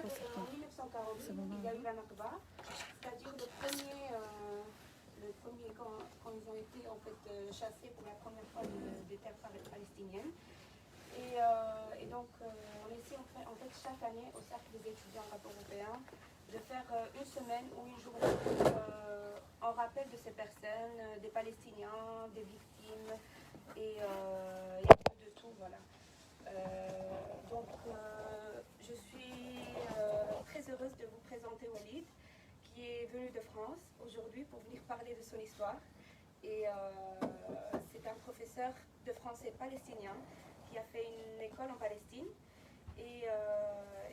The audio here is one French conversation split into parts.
en 1948, il y a eu la Nakba, c'est-à-dire le premier quand ils ont été en fait chassés pour la première fois des terres palestiniennes. Et donc, on essaie en fait chaque année au Cercle des étudiants arabes européens de faire une semaine ou une journée en rappel de ces personnes, des Palestiniens, des victimes, et il y a un peu de tout, voilà. Je suis très heureuse de vous présenter Walid, qui est venu de France aujourd'hui pour venir parler de son histoire. Et c'est un professeur de français palestinien qui a fait une école en Palestine et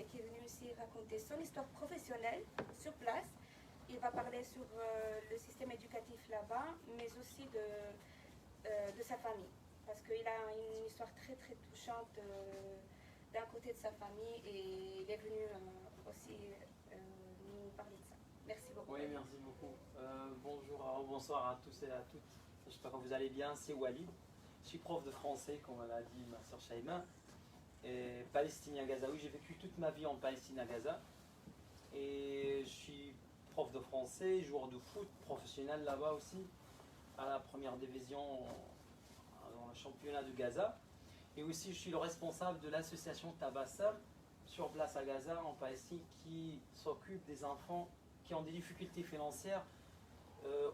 qui est venu ici raconter son histoire professionnelle sur place. Il va parler sur le système éducatif là-bas, mais aussi de sa famille, parce qu'il a une histoire très très touchante d'un côté de sa famille et il est venu aussi nous parler de ça. Merci beaucoup. Oui, merci beaucoup. Bonjour, bonsoir à tous et à toutes. J'espère que vous allez bien. C'est Walid. Je suis prof de français, comme l'a dit ma soeur Shaima. Et palestinien gazaoui. J'ai vécu toute ma vie en Palestine à Gaza. Et je suis prof de français, joueur de foot professionnel là-bas aussi, à la première division dans le championnat de Gaza. Et aussi, je suis le responsable de l'association Tabassum sur place à Gaza, en Palestine, qui s'occupe des enfants qui ont des difficultés financières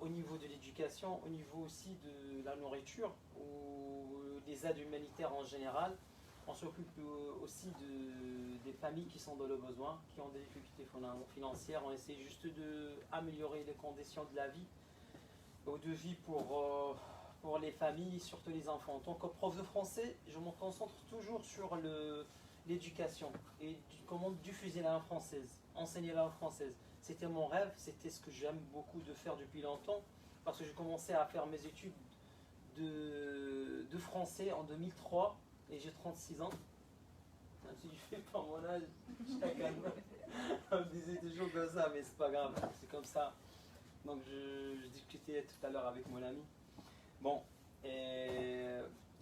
au niveau de l'éducation, au niveau aussi de la nourriture ou des aides humanitaires en général. On s'occupe aussi des familles qui sont dans le besoin, qui ont des difficultés financières. On essaie juste d'améliorer les conditions de la vie, de vie pour les familles, surtout les enfants. En tant que prof de français, je me concentre toujours sur l'éducation et comment diffuser la langue française, enseigner la langue française. C'était mon rêve, c'était ce que j'aime beaucoup de faire depuis longtemps, parce que j'ai commencé à faire mes études de français en 2003 et j'ai 36 ans. Même si je fais pas mon âge, chacun me disait toujours comme ça, mais c'est pas grave, c'est comme ça. Donc je discutais tout à l'heure avec mon ami. Bon,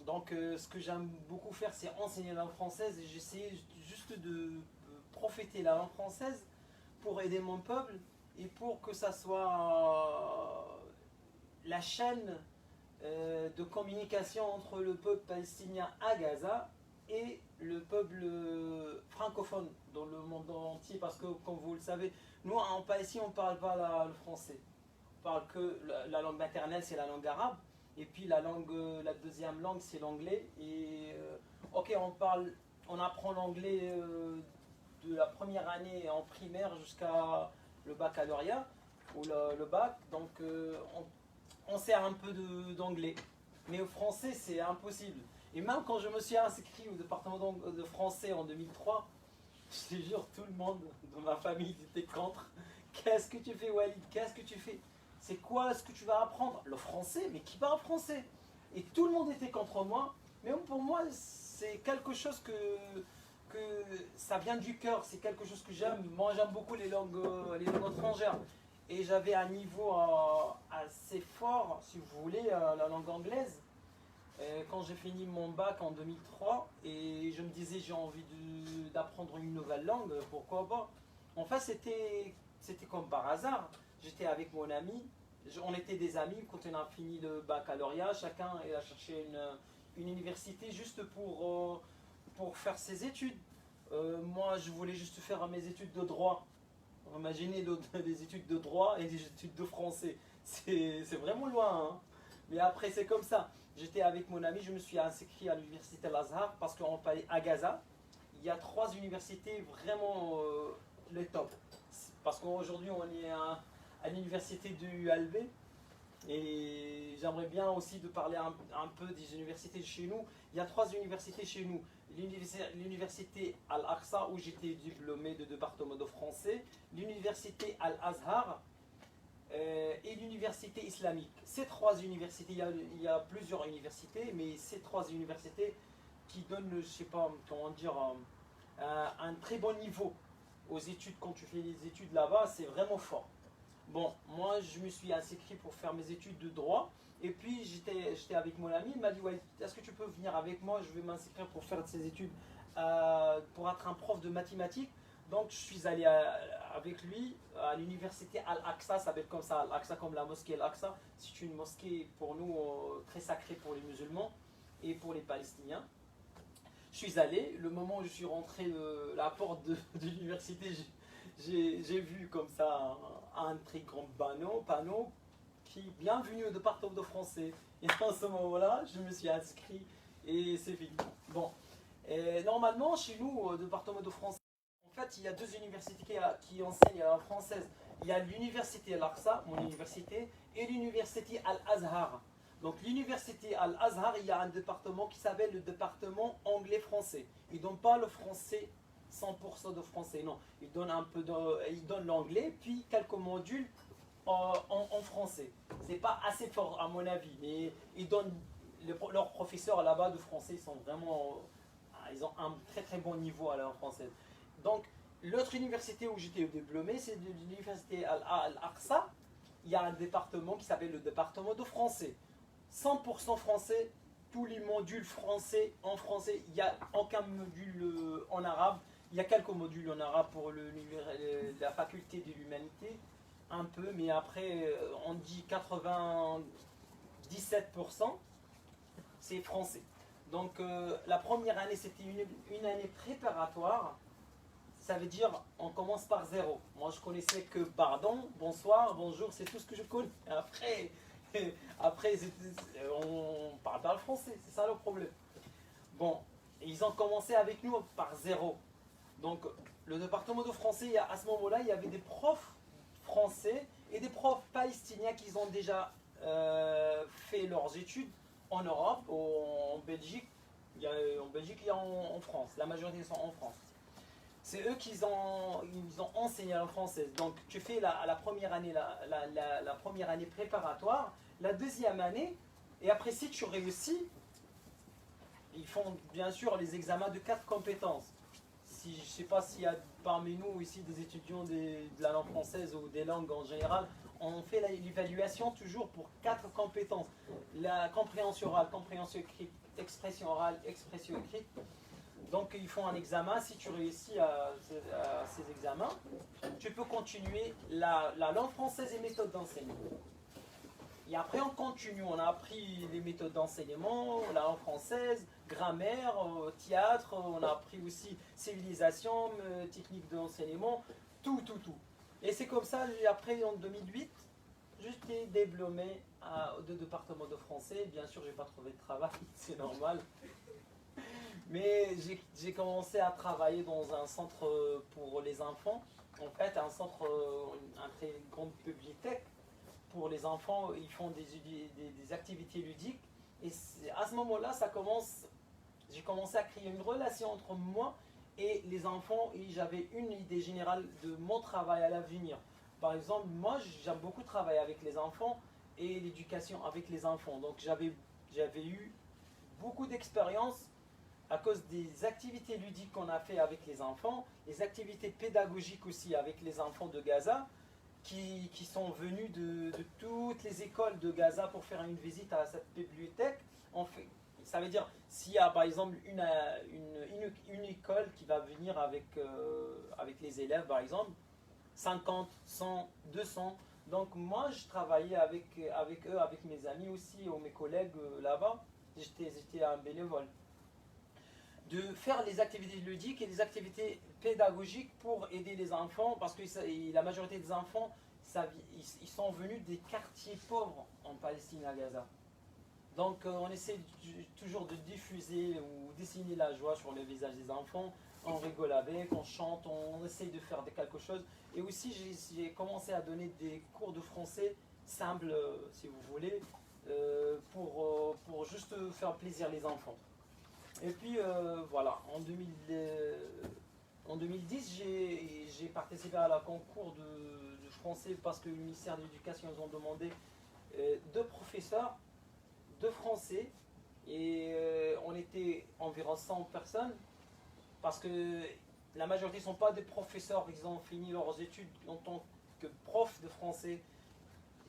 donc ce que j'aime beaucoup faire, c'est enseigner la langue française et j'essaie juste de profiter la langue française pour aider mon peuple et pour que ça soit la chaîne de communication entre le peuple palestinien à Gaza et le peuple francophone dans le monde entier, parce que comme vous le savez, nous en Palestine on ne parle pas le français, on parle que la langue maternelle, c'est la langue arabe, et puis la deuxième langue c'est l'anglais. Et ok, on apprend l'anglais de la première année en primaire jusqu'à le baccalauréat ou le bac, donc on sait un peu d'anglais, mais au français c'est impossible. Et même quand je me suis inscrit au département de français en 2003, je te jure, tout le monde dans ma famille était contre. Qu'est-ce que tu fais, Walid? Qu'est-ce que tu fais? C'est quoi ce que tu vas apprendre? Le français? Mais qui parle français? Et tout le monde était contre moi. Mais pour moi, c'est quelque chose que ça vient du cœur. C'est quelque chose que j'aime. Moi, j'aime beaucoup les langues étrangères. Et j'avais un niveau assez fort, si vous voulez, la langue anglaise. Quand j'ai fini mon bac en 2003, et je me disais j'ai envie d'apprendre une nouvelle langue, pourquoi pas. En fait, c'était comme par hasard. J'étais avec mon ami, on était des amis quand on a fini le baccalauréat. Chacun a cherché une université juste pour faire ses études. Moi, je voulais juste faire mes études de droit. Imaginez des études de droit et des études de français. C'est vraiment loin, hein. Mais après, c'est comme ça. J'étais avec mon ami, je me suis inscrit à l'université Al-Azhar parce qu'à Gaza, il y a 3 universités vraiment les top. Parce qu'aujourd'hui, on est à l'université de ULB et j'aimerais bien aussi de parler un peu des universités de chez nous. Il y a 3 universités chez nous. L'université Al-Aqsa où j'étais diplômé de département de français, l'université Al-Azhar et l'université islamique. Ces 3 universités, il y a plusieurs universités, mais ces 3 universités qui donnent, je ne sais pas comment dire, un très bon niveau aux études. Quand tu fais les études là-bas, c'est vraiment fort. Bon, moi je me suis inscrit pour faire mes études de droit, et puis j'étais avec mon ami, il m'a dit ouais, est-ce que tu peux venir avec moi, je vais m'inscrire pour faire ces études, pour être un prof de mathématiques. Donc je suis allé avec lui à l'université Al-Aqsa, ça s'appelle comme ça, Al-Aqsa comme la mosquée Al-Aqsa. C'est une mosquée pour nous très sacrée pour les musulmans et pour les Palestiniens. Je suis allé, le moment où je suis rentré de la porte de l'université, j'ai vu comme ça un très grand panneau qui bienvenue au département de français. Et à ce moment-là, je me suis inscrit et c'est fini. Bon, et normalement, chez nous, au département de français, en fait, il y a deux universités qui enseignent la française. Il y a l'université Al-Aqsa, mon université, et l'université Al-Azhar. Donc l'université Al-Azhar, il y a un département qui s'appelle le département anglais-français. Ils ne donnent pas le français 100% de français, non. Ils donnent un peu ils donnent l'anglais, puis quelques modules en français. C'est pas assez fort à mon avis, mais ils donnent leurs professeurs là-bas de français, ils sont vraiment, ils ont un très très bon niveau à la française. Donc l'autre université où j'étais diplômé, c'est l'université Al-Aqsa. Il y a un département qui s'appelle le département de français. 100% français, tous les modules français en français. Il n'y a aucun module en arabe. Il y a quelques modules en arabe pour la faculté de l'humanité, un peu, mais après on dit 97% c'est français. Donc la première année c'était une année préparatoire. Ça veut dire on commence par zéro. Moi je connaissais que pardon, bonsoir, bonjour, c'est tout ce que je connais. Après on parle pas le français, c'est ça le problème. Bon, ils ont commencé avec nous par zéro. Donc le département de français, à ce moment-là, il y avait des profs français et des profs palestiniens qui ont déjà fait leurs études en Europe, en Belgique. En Belgique, il y a en France. La majorité sont en France. C'est eux qui ont enseigné la française. Donc tu fais la première année, la première année préparatoire, la deuxième année, et après si tu réussis, ils font bien sûr les examens de 4 compétences. Je ne sais pas s'il y a parmi nous ici des étudiants de la langue française ou des langues en général, on fait l'évaluation toujours pour 4 compétences. La compréhension orale, compréhension écrite, expression orale, expression écrite. Donc ils font un examen, si tu réussis à ces examens, tu peux continuer la langue française et méthode d'enseignement. Et après on continue, on a appris les méthodes d'enseignement, la langue française, grammaire, théâtre, on a appris aussi civilisation, technique d'enseignement, tout. Et c'est comme ça, après en 2008, j'étais diplômé au département de français. Bien sûr, je n'ai pas trouvé de travail, c'est normal. Mais j'ai commencé à travailler dans un centre pour les enfants. En fait, un centre, un très grande bibliothèque pour les enfants. Ils font des activités ludiques. Et à ce moment-là, j'ai commencé à créer une relation entre moi et les enfants. Et j'avais une idée générale de mon travail à l'avenir. Par exemple, moi, j'aime beaucoup travailler avec les enfants et l'éducation avec les enfants. Donc, j'avais eu beaucoup d'expérience à cause des activités ludiques qu'on a fait avec les enfants, les activités pédagogiques aussi avec les enfants de Gaza, qui sont venus de toutes les écoles de Gaza pour faire une visite à cette bibliothèque. Ça veut dire, s'il y a par exemple une école qui va venir avec les élèves, par exemple, 50, 100, 200. Donc moi, je travaillais avec eux, avec mes amis aussi, ou mes collègues là-bas. J'étais un bénévole. De faire les activités ludiques et les activités pédagogiques pour aider les enfants, parce que la majorité des enfants, ils sont venus des quartiers pauvres en Palestine, à Gaza. Donc on essaie toujours de diffuser ou dessiner la joie sur le visage des enfants, on rigole avec, on chante, on essaie de faire quelque chose. Et aussi j'ai commencé à donner des cours de français simples, si vous voulez, pour juste faire plaisir les enfants. Et puis voilà, en 2010, j'ai participé à la concours de français parce que le ministère de l'Éducation nous ont demandé 2 professeurs de français et on était environ 100 personnes parce que la majorité ne sont pas des professeurs, ils ont fini leurs études en tant que profs de français.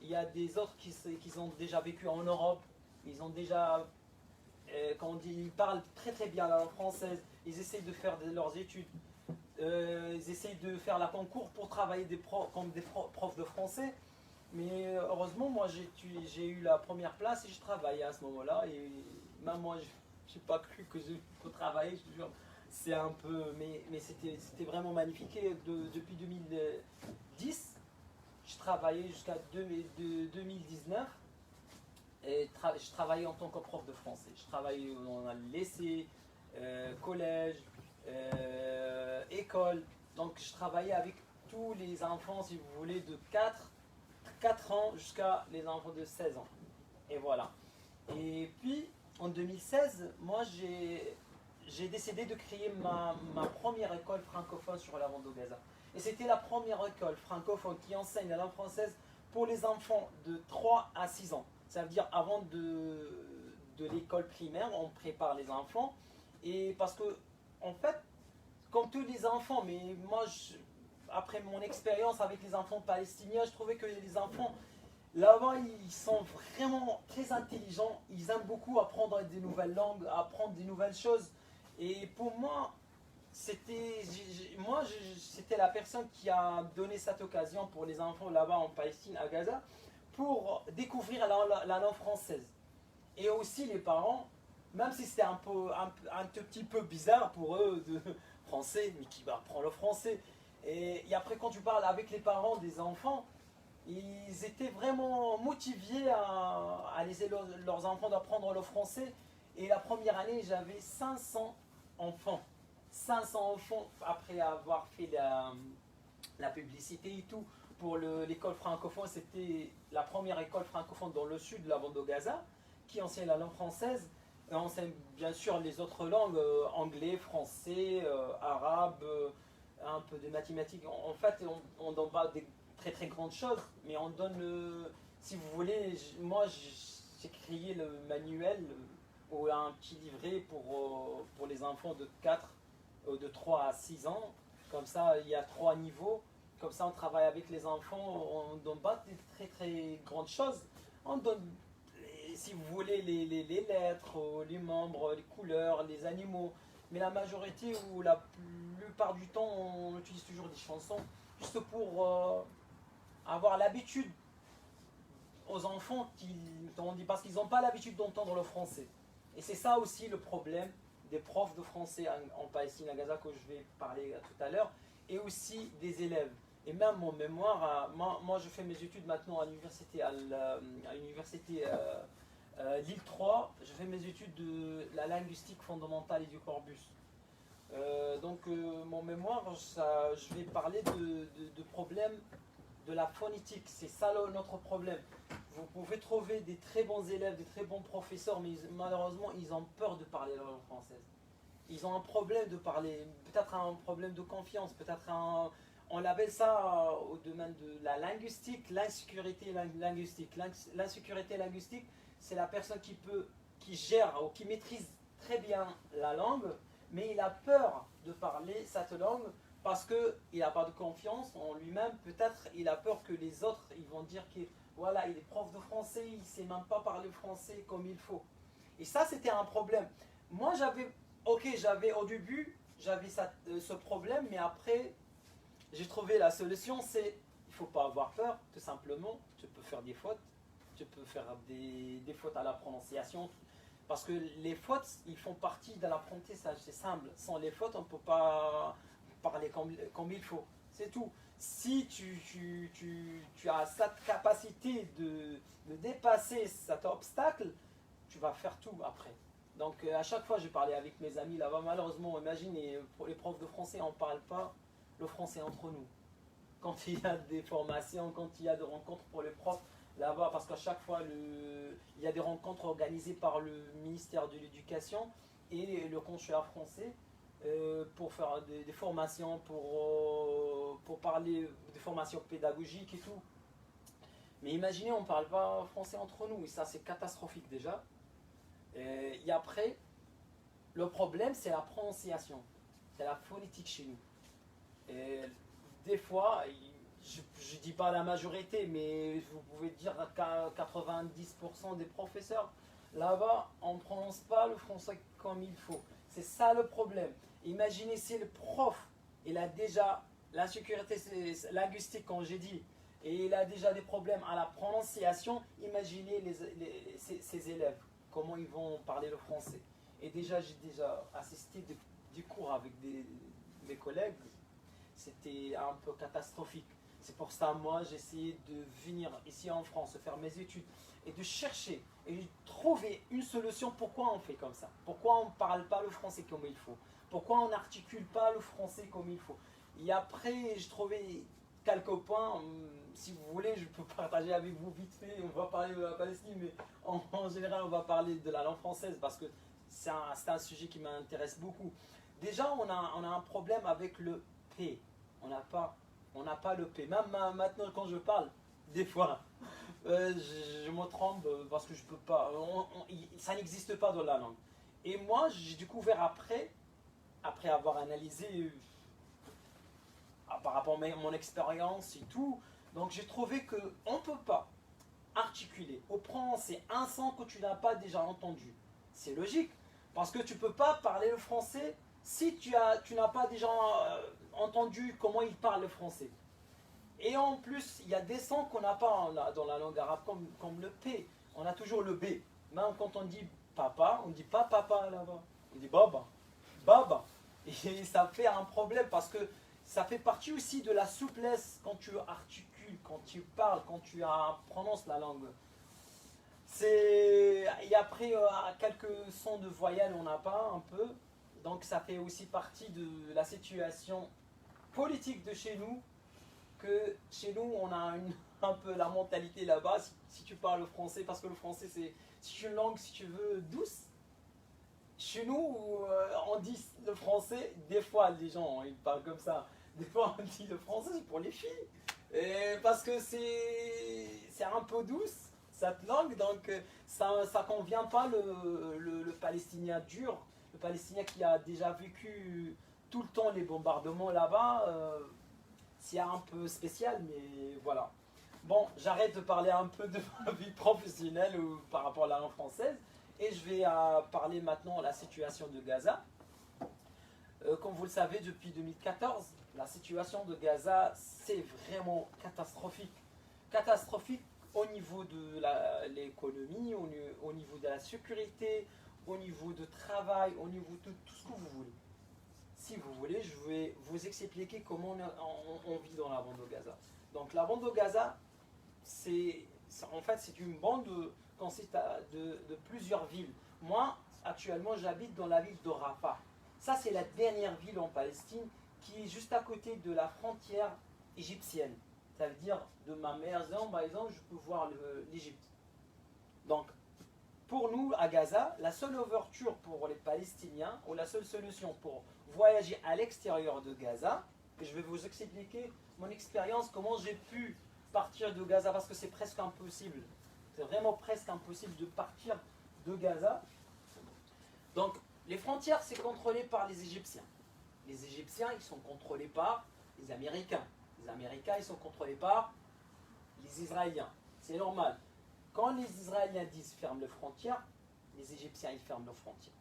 Il y a des autres qui ont déjà vécu en Europe, ils ont déjà... quand on dit, ils parlent très très bien la langue française, ils essaient de faire leurs études ils essayent de faire la concours pour travailler comme des profs de français. Mais heureusement, moi j'ai eu la première place et je travaillais à ce moment-là. Et même moi, je n'ai pas cru que je peux travailler, je te jure. C'est un peu. Mais c'était vraiment magnifique. Et depuis 2010, je travaillais jusqu'à 2019. Et je travaillais en tant que prof de français. Je travaillais dans un lycée, collège, école. Donc je travaillais avec tous les enfants, si vous voulez, de 4 ans jusqu'à les enfants de 16 ans. Et voilà. Et puis en 2016, moi j'ai décidé de créer ma première école francophone sur la bande de Gaza. Et c'était la première école francophone qui enseigne la langue française pour les enfants de 3 à 6 ans. Ça veut dire avant de l'école primaire, on prépare les enfants. Et parce que, en fait, comme tous les enfants, mais moi, après mon expérience avec les enfants palestiniens, je trouvais que les enfants, là-bas, ils sont vraiment très intelligents. Ils aiment beaucoup apprendre des nouvelles langues, apprendre des nouvelles choses. Et pour moi, c'était la personne qui a donné cette occasion pour les enfants là-bas en Palestine, à Gaza, pour découvrir la langue française. Et aussi les parents, même si c'était un tout petit peu bizarre pour eux de français, mais qui apprend le français. Et après quand tu parles avec les parents des enfants, ils étaient vraiment motivés à laisser leurs enfants d'apprendre le français. Et la première année, j'avais 500 enfants. 500 enfants après avoir fait la publicité et tout. Pour l'école francophone, c'était la première école francophone dans le sud de la bande de Gaza qui enseigne la langue française. Et enseigne bien sûr les autres langues, anglais, français, arabe, un peu de mathématiques. En fait, on donne pas des très très grandes choses, mais on donne, si vous voulez, moi j'ai créé le manuel ou un petit livret pour les enfants de 3 à 6 ans. Comme ça, il y a 3 niveaux. Comme ça, on travaille avec les enfants, on ne donne pas des très très grandes choses. On donne, si vous voulez, les lettres, les membres, les couleurs, les animaux. Mais la majorité ou la plupart du temps, on utilise toujours des chansons juste pour avoir l'habitude aux enfants parce qu'ils n'ont pas l'habitude d'entendre le français. Et c'est ça aussi le problème des profs de français en Palestine, à Gaza, que je vais parler tout à l'heure, et aussi des élèves. Et même mon mémoire, moi je fais mes études maintenant à l'université, Lille 3, je fais mes études de la linguistique fondamentale et du corpus. Mon mémoire, je vais parler de problèmes de la phonétique. C'est ça notre problème. Vous pouvez trouver des très bons élèves, des très bons professeurs, mais malheureusement, ils ont peur de parler la langue française. Ils ont un problème de parler, peut-être un problème de confiance, peut-être on appelle ça au domaine de la linguistique, l'insécurité linguistique. L'insécurité linguistique, c'est la personne qui gère ou qui maîtrise très bien la langue, mais il a peur de parler cette langue parce qu'il n'a pas de confiance en lui-même. Peut-être il a peur que les autres ils vont dire qu'il est prof de français, il ne sait même pas parler français comme il faut. Et ça, c'était un problème. Moi, au début, j'avais ce problème, mais après, j'ai trouvé la solution, c'est il ne faut pas avoir peur, tout simplement. Tu peux faire des fautes, tu peux faire des fautes à la prononciation, parce que les fautes, ils font partie de l'apprentissage, c'est simple. Sans les fautes, on ne peut pas parler comme il faut, c'est tout. Si tu as cette capacité de dépasser cet obstacle, tu vas faire tout après. Donc à chaque fois, je parlais avec mes amis là-bas, malheureusement, imaginez, pour les profs de français, on ne parle pas le français entre nous. Quand il y a des formations, quand il y a des rencontres pour les profs là-bas, parce qu'à chaque fois, il y a des rencontres organisées par le ministère de l'Éducation et le consulat français pour faire des formations, pour parler des formations pédagogiques et tout. Mais imaginez, on ne parle pas français entre nous, et ça c'est catastrophique déjà. Et après, le problème c'est la prononciation, c'est la phonétique chez nous. Et des fois, je ne dis pas la majorité, mais vous pouvez dire qu'à 90% des professeurs, là-bas, on ne prononce pas le français comme il faut. C'est ça le problème. Imaginez si le prof, il a déjà l'insécurité linguistique, comme j'ai dit, et il a déjà des problèmes à la prononciation, imaginez ses élèves, comment ils vont parler le français. Et déjà, j'ai déjà assisté des cours avec mes collègues, c'était un peu catastrophique. C'est pour ça, moi, j'ai essayé de venir ici en France, de faire mes études, et de chercher, et de trouver une solution. Pourquoi on fait comme ça? Pourquoi on ne parle pas le français comme il faut? Pourquoi on n'articule pas le français comme il faut? Et après, j'ai trouvé quelques points. Si vous voulez, je peux partager avec vous vite fait. On va parler de la Palestine, mais en général, on va parler de la langue française parce que c'est un sujet qui m'intéresse beaucoup. Déjà, on a un problème avec le P. On n'a pas le P. Même maintenant, quand je parle, des fois, je me trompe parce que je peux pas. Ça n'existe pas dans la langue. Et moi, j'ai découvert après avoir analysé par rapport à mon expérience et tout, donc j'ai trouvé qu'on ne peut pas articuler au français un son que tu n'as pas déjà entendu. C'est logique, parce que tu ne peux pas parler le français si tu n'as pas déjà entendu comment il parle le français. Et en plus, il y a des sons qu'on n'a pas dans la langue arabe, comme le P. On a toujours le B. Même quand on dit papa, on ne dit pas papa là-bas. On dit baba. Baba. Et ça fait un problème parce que ça fait partie aussi de la souplesse quand tu articules, quand tu parles, quand tu prononces la langue. Et après, quelques sons de voyelles, on n'a pas un peu. Donc ça fait aussi partie de la situation politique de chez nous, que chez nous, on a un peu la mentalité là-bas, si tu parles le français, parce que le français, c'est une langue, si tu veux, douce. Chez nous, on dit le français, des fois, les gens, ils parlent comme ça. Des fois, on dit le français, c'est pour les filles. Et parce que c'est un peu douce, cette langue, donc ça ne convient pas le Palestinien dur, le Palestinien qui a déjà vécu tout le temps les bombardements là-bas. C'est un peu spécial, mais voilà. Bon, j'arrête de parler un peu de ma vie professionnelle par rapport à la langue française, et je vais parler maintenant de la situation de Gaza. Comme vous le savez, depuis 2014, la situation de Gaza, c'est vraiment catastrophique. Catastrophique au niveau de l'économie, au niveau de la sécurité, au niveau du travail, au niveau de tout ce que vous voulez. Si vous voulez, je vais vous expliquer comment on vit dans la bande de Gaza. Donc la bande de Gaza, en fait, c'est une bande qui consiste de plusieurs villes. Moi, actuellement, j'habite dans la ville de Rafah. Ça, c'est la dernière ville en Palestine qui est juste à côté de la frontière égyptienne. Ça veut dire, de ma maison, par exemple, je peux voir l'Égypte. Donc, pour nous, à Gaza, la seule ouverture pour les Palestiniens, ou la seule solution pour voyager à l'extérieur de Gaza, et je vais vous expliquer mon expérience, comment j'ai pu partir de Gaza, parce que c'est presque impossible. C'est vraiment presque impossible de partir de Gaza. Donc, les frontières, c'est contrôlé par les Égyptiens. Les Égyptiens, ils sont contrôlés par les Américains. Les Américains, ils sont contrôlés par les Israéliens. C'est normal. Quand les Israéliens disent ferme les frontières, les Égyptiens, ils ferment leurs frontières.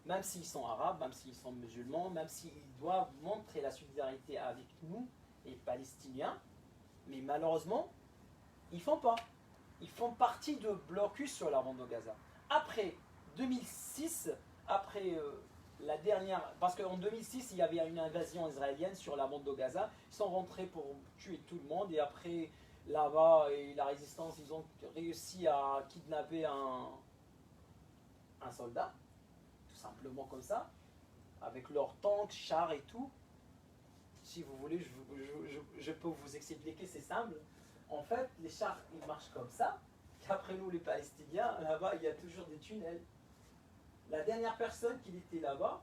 Même s'ils sont arabes, même s'ils sont musulmans, même s'ils doivent montrer la solidarité avec nous, les Palestiniens, mais malheureusement, ils ne font pas. Ils font partie de blocus sur la bande de Gaza. Après 2006, après la dernière... Parce qu'en 2006, il y avait une invasion israélienne sur la bande de Gaza. Ils sont rentrés pour tuer tout le monde. Et après, là-bas, et la résistance, ils ont réussi à kidnapper un soldat. Tout simplement comme ça. Avec leurs tanks, chars et tout. Si vous voulez, je peux vous expliquer, c'est simple. En fait, les chars, ils marchent comme ça. Qu'après nous, les Palestiniens, là-bas, il y a toujours des tunnels. La dernière personne qui était là-bas,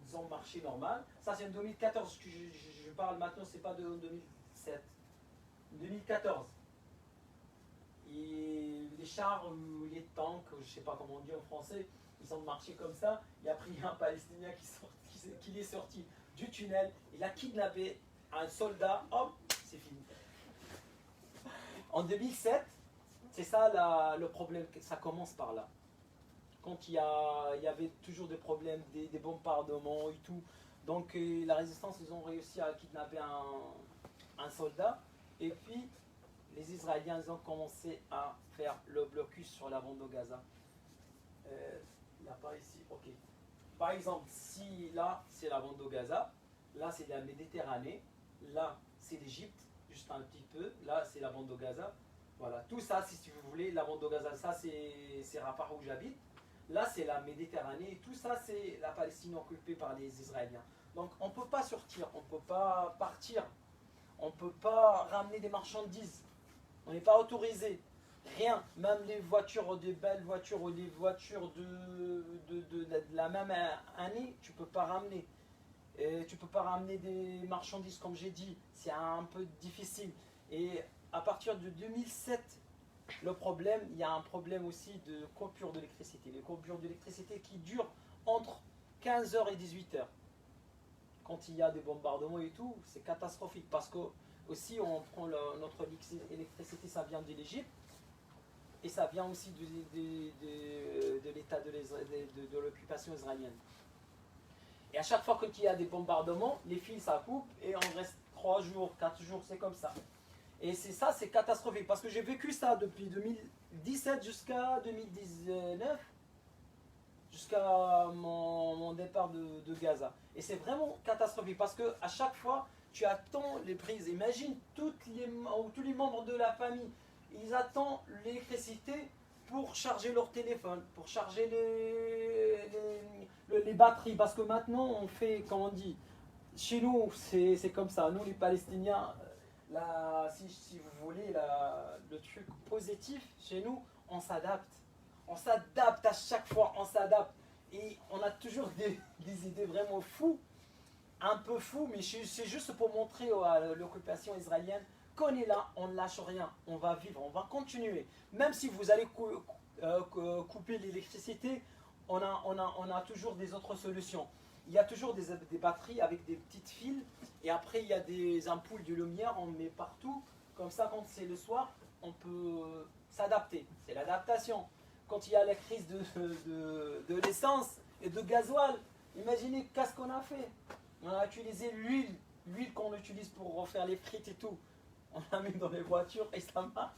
ils ont marché normal. Ça, c'est en 2014 que je parle maintenant, c'est pas de 2007. 2014. Et les chars, les tanks, je sais pas comment on dit en français, ils ont marché comme ça. Et après, il y a un Palestinien qui est sorti du tunnel. Il a kidnappé un soldat. Hop, c'est fini. En 2007, c'est ça le problème, ça commence par là. Quand il y avait toujours des problèmes, des bombardements et tout, Donc la résistance, ils ont réussi à kidnapper un soldat. Et puis les Israéliens, ils ont commencé à faire le blocus sur la bande de Gaza. Il n'y a pas ici, ok. Par exemple, si là, c'est la bande de Gaza, là, c'est la Méditerranée, là, c'est l'Égypte, juste un petit peu, là, c'est la bande de Gaza. Voilà, tout ça, si vous voulez, la bande de Gaza, ça, c'est Rafah où j'habite. Là, c'est la Méditerranée, et tout ça, c'est la Palestine occupée par les Israéliens. Donc, on ne peut pas sortir, on ne peut pas partir, on ne peut pas ramener des marchandises, on n'est pas autorisé. Rien, même les voitures, des belles voitures ou des voitures de la même année, tu ne peux pas ramener. Et tu ne peux pas ramener des marchandises, comme j'ai dit, c'est un peu difficile. Et à partir de 2007, le problème, il y a un problème aussi de coupure d'électricité. Les coupures d'électricité qui durent entre 15 heures et 18 heures. Quand il y a des bombardements et tout, c'est catastrophique. Parce que aussi, on prend notre électricité, ça vient de l'Égypte. Et ça vient aussi de l'état de l'occupation israélienne. Et à chaque fois qu'il y a des bombardements, les fils ça coupe et on reste 3 jours, 4 jours, c'est comme ça. Et c'est catastrophique parce que j'ai vécu ça depuis 2017 jusqu'à 2019, jusqu'à mon départ de Gaza. Et c'est vraiment catastrophique parce qu'à chaque fois, tu attends les prises. Imagine tous les membres de la famille. Ils attendent l'électricité pour charger leur téléphone, pour charger les batteries. Parce que maintenant, on fait, comme on dit, chez nous, c'est comme ça. Nous, les Palestiniens, si vous voulez, le truc positif, chez nous, on s'adapte. On s'adapte à chaque fois, on s'adapte. Et on a toujours des idées vraiment fous, un peu fous, mais c'est juste pour montrer à l'occupation israélienne qu'on est là, on ne lâche rien, on va vivre, on va continuer. Même si vous allez couper l'électricité, on a toujours des autres solutions. Il y a toujours des batteries avec des petites fils, et après il y a des ampoules de lumière, on met partout. Comme ça, quand c'est le soir, on peut s'adapter. C'est l'adaptation. Quand il y a la crise de l'essence et de gasoil, imaginez qu'est-ce qu'on a fait. On a utilisé l'huile qu'on utilise pour refaire les frites et tout. On l'a mis dans les voitures et ça marche.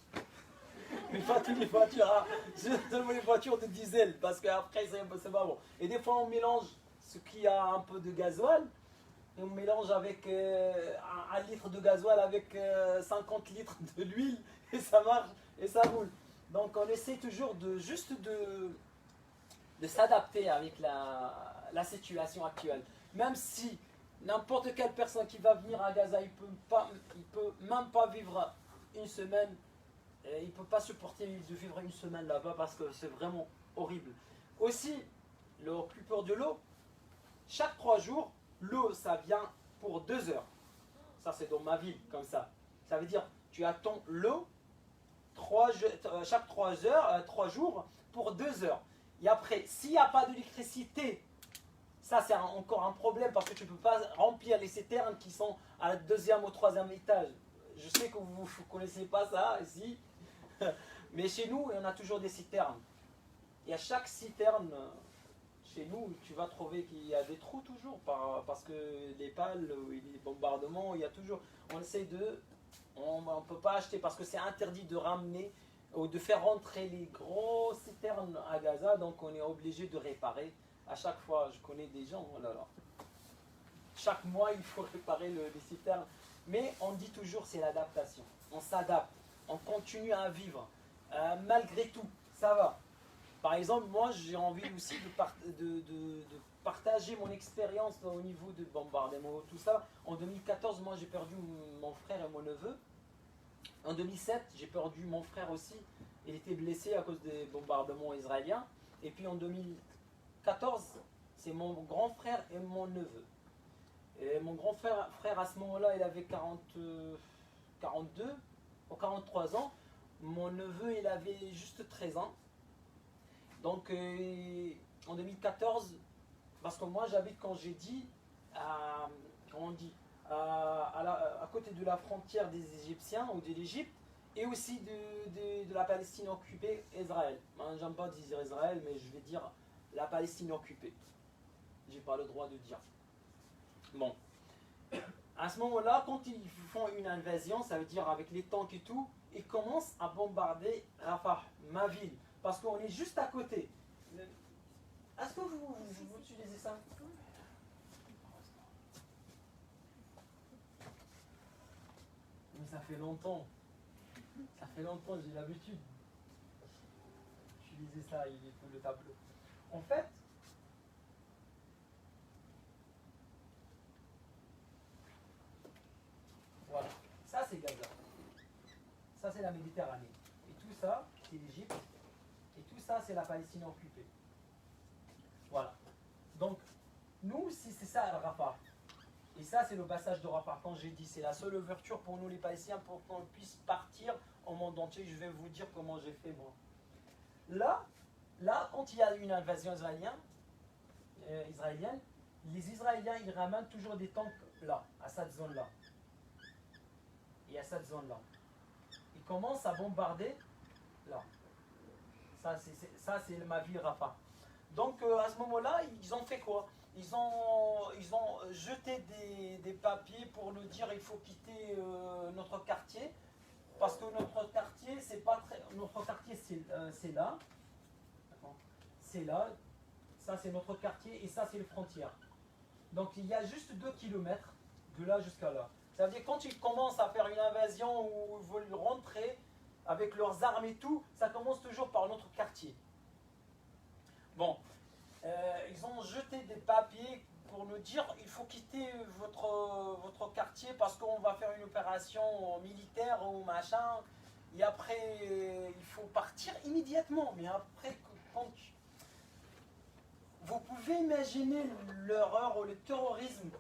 Mais pas toutes les voitures, hein. Seulement les voitures de diesel, parce qu'après c'est pas bon. Et des fois on mélange ce qui a un peu de gasoil, et on mélange avec 1 litre de gasoil avec 50 litres de l'huile, et ça marche, et ça roule. Donc on essaie toujours de s'adapter avec la situation actuelle. Même si n'importe quelle personne qui va venir à Gaza, il peut même pas vivre une semaine, il ne peut pas supporter de vivre une semaine là-bas parce que c'est vraiment horrible. Aussi, le coupure de l'eau, chaque 3 jours, l'eau ça vient pour 2 heures. Ça c'est dans ma ville comme ça. Ça veut dire tu attends l'eau chaque 3 jours pour 2 heures. Et après, s'il n'y a pas d'électricité, ça c'est encore un problème parce que tu ne peux pas remplir les citernes qui sont à la 2e ou 3e étage. Je sais que vous ne connaissez pas ça ici, mais chez nous, on a toujours des citernes. Et à chaque citerne, chez nous, tu vas trouver qu'il y a des trous toujours parce que les pales, les bombardements, il y a toujours. On essaie on ne peut pas acheter parce que c'est interdit de ramener ou de faire rentrer les gros citernes à Gaza, donc on est obligé de réparer. À chaque fois, je connais des gens, oh là là. Chaque mois, il faut réparer les citernes. Mais on dit toujours c'est l'adaptation. On s'adapte, on continue à vivre. Malgré tout, ça va. Par exemple, moi, j'ai envie aussi de partager mon expérience au niveau de bombardement, tout ça. En 2014, moi, j'ai perdu mon frère et mon neveu. En 2007, j'ai perdu mon frère aussi. Il était blessé à cause des bombardements israéliens. Et puis en 2014, c'est mon grand frère et mon neveu. Et mon grand frère à ce moment-là, il avait 42 ou 43 ans. Mon neveu, il avait juste 13 ans. Donc en 2014, parce que moi j'habite, quand j'ai dit, à côté de la frontière des Égyptiens ou de l'Égypte, et aussi de la Palestine occupée, Israël. J'aime pas dire Israël, mais je vais dire la Palestine occupée. J'ai pas le droit de dire. Bon. À ce moment-là, quand ils font une invasion, ça veut dire avec les tanks et tout, ils commencent à bombarder Rafah, ma ville, parce qu'on est juste à côté. Est-ce que vous utilisez ça? Mais ça fait longtemps. Ça fait longtemps, j'ai l'habitude d'utiliser ça, il est pour le tableau. En fait, voilà, ça c'est Gaza. Ça c'est la Méditerranée. Et tout ça, c'est l'Égypte. Et tout ça, c'est la Palestine occupée. Voilà. Donc, nous, si c'est ça Rafah. Et ça, c'est le passage de Rafah. Quand j'ai dit, c'est la seule ouverture pour nous les Palestiniens pour qu'on puisse partir au monde entier. Je vais vous dire comment j'ai fait moi. Là, quand il y a une invasion israélienne, les Israéliens, ils ramènent toujours des tanks là, à cette zone-là. Et à cette zone-là. Ils commencent à bombarder là. Ça, c'est ma ville Rafah. Donc, à ce moment-là, ils ont fait quoi? Ils ont jeté des papiers pour nous dire il faut quitter notre quartier. Parce que notre quartier, c'est pas très. Notre quartier, c'est là. C'est là. Ça, c'est notre quartier et ça, c'est les frontières. Donc, il y a juste 2 kilomètres de là jusqu'à là. Ça veut dire quand ils commencent à faire une invasion ou ils veulent rentrer avec leurs armes et tout, ça commence toujours par notre quartier. Bon, ils ont jeté des papiers pour nous dire il faut quitter votre quartier parce qu'on va faire une opération militaire ou machin. Et après, il faut partir immédiatement. Mais après, quand vous pouvez imaginer l'horreur ou le terrorisme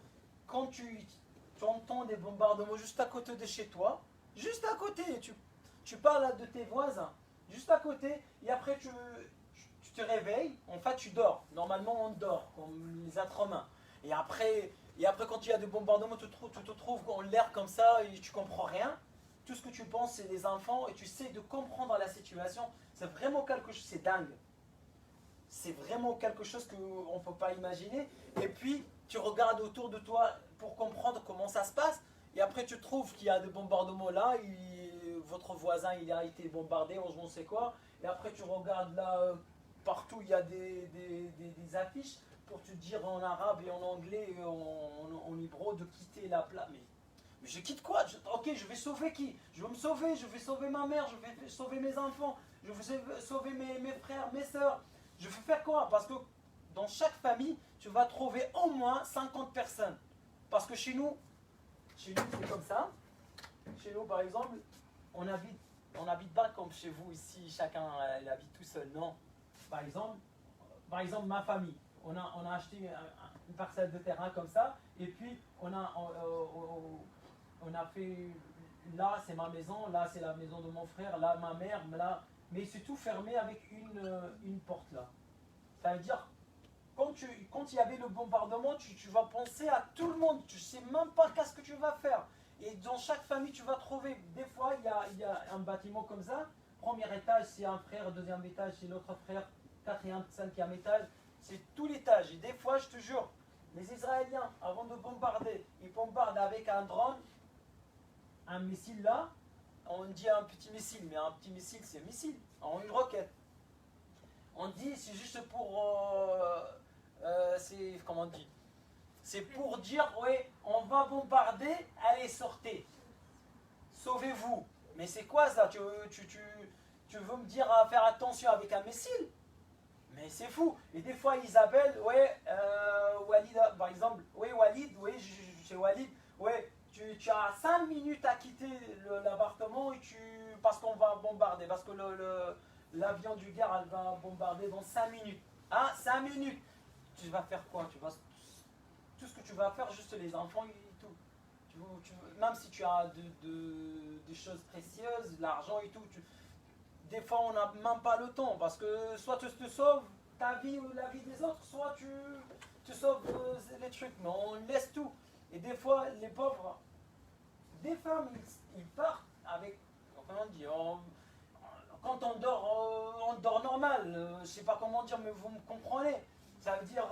quand tu entends des bombardements juste à côté de chez toi, juste à côté, tu parles de tes voisins, juste à côté, et après tu te réveilles, en fait tu dors. Normalement on dort, comme les êtres humains. Et après quand il y a des bombardements, tu te trouves en l'air comme ça et tu comprends rien. Tout ce que tu penses c'est des enfants et tu sais de comprendre la situation. C'est vraiment quelque chose, c'est dingue. C'est vraiment quelque chose qu'on ne peut pas imaginer. Et puis, tu regardes autour de toi pour comprendre comment ça se passe. Et après, tu trouves qu'il y a des bombardements là. Votre voisin, il a été bombardé, on ne sait quoi. Et après, tu regardes là, partout, il y a des affiches pour te dire en arabe et en anglais et en hébreu de quitter la place. Mais je quitte quoi? Ok, je vais sauver qui? Je vais me sauver, je vais sauver ma mère, je vais sauver mes enfants, je vais sauver mes frères, mes soeurs. Je vais faire quoi? Parce que dans chaque famille, tu vas trouver au moins 50 personnes. Parce que chez nous c'est comme ça. Chez nous, par exemple, on n'habite pas comme chez vous ici, chacun habite tout seul. Non. Par exemple, ma famille, on a acheté une parcelle de terrain comme ça, et puis on a fait, là c'est ma maison, là c'est la maison de mon frère, là ma mère, là, mais c'est tout fermé avec une porte là. Ça veut dire, quand il y avait le bombardement, tu vas penser à tout le monde, tu ne sais même pas qu'est-ce que tu vas faire. Et dans chaque famille, tu vas trouver, des fois, il y a un bâtiment comme ça, premier étage c'est un frère, deuxième étage c'est l'autre frère, quatrième, cinquième étage, c'est tout l'étage. Et des fois, je te jure, les Israéliens, avant de bombarder, ils bombardent avec un drone, un missile là, on dit un petit missile, mais un petit missile c'est un missile, en une roquette. On dit c'est juste pour, c'est comment on dit, c'est pour dire oui, on va bombarder, allez sortez, sauvez-vous. Mais c'est quoi ça? Tu veux me dire à faire attention avec un missile? Mais c'est fou. Et des fois ils appellent, ouais, Walid, par exemple, oui Walid, oui, chez Walid, ouais. Tu as 5 minutes à quitter l'appartement et parce qu'on va bombarder, parce que l'avion du guerre elle va bombarder dans 5 minutes. Hein, 5 minutes. Tu vas faire quoi? Tout ce que tu vas faire, juste les enfants et tout. Même si tu as des choses précieuses, l'argent et tout, des fois on n'a même pas le temps, parce que soit tu te sauves ta vie ou la vie des autres, soit tu sauves les trucs, mais on laisse tout. Et des fois, les pauvres, des femmes, ils partent avec, comment on dit, quand on dort normal, je ne sais pas comment dire, mais vous me comprenez. Ça veut dire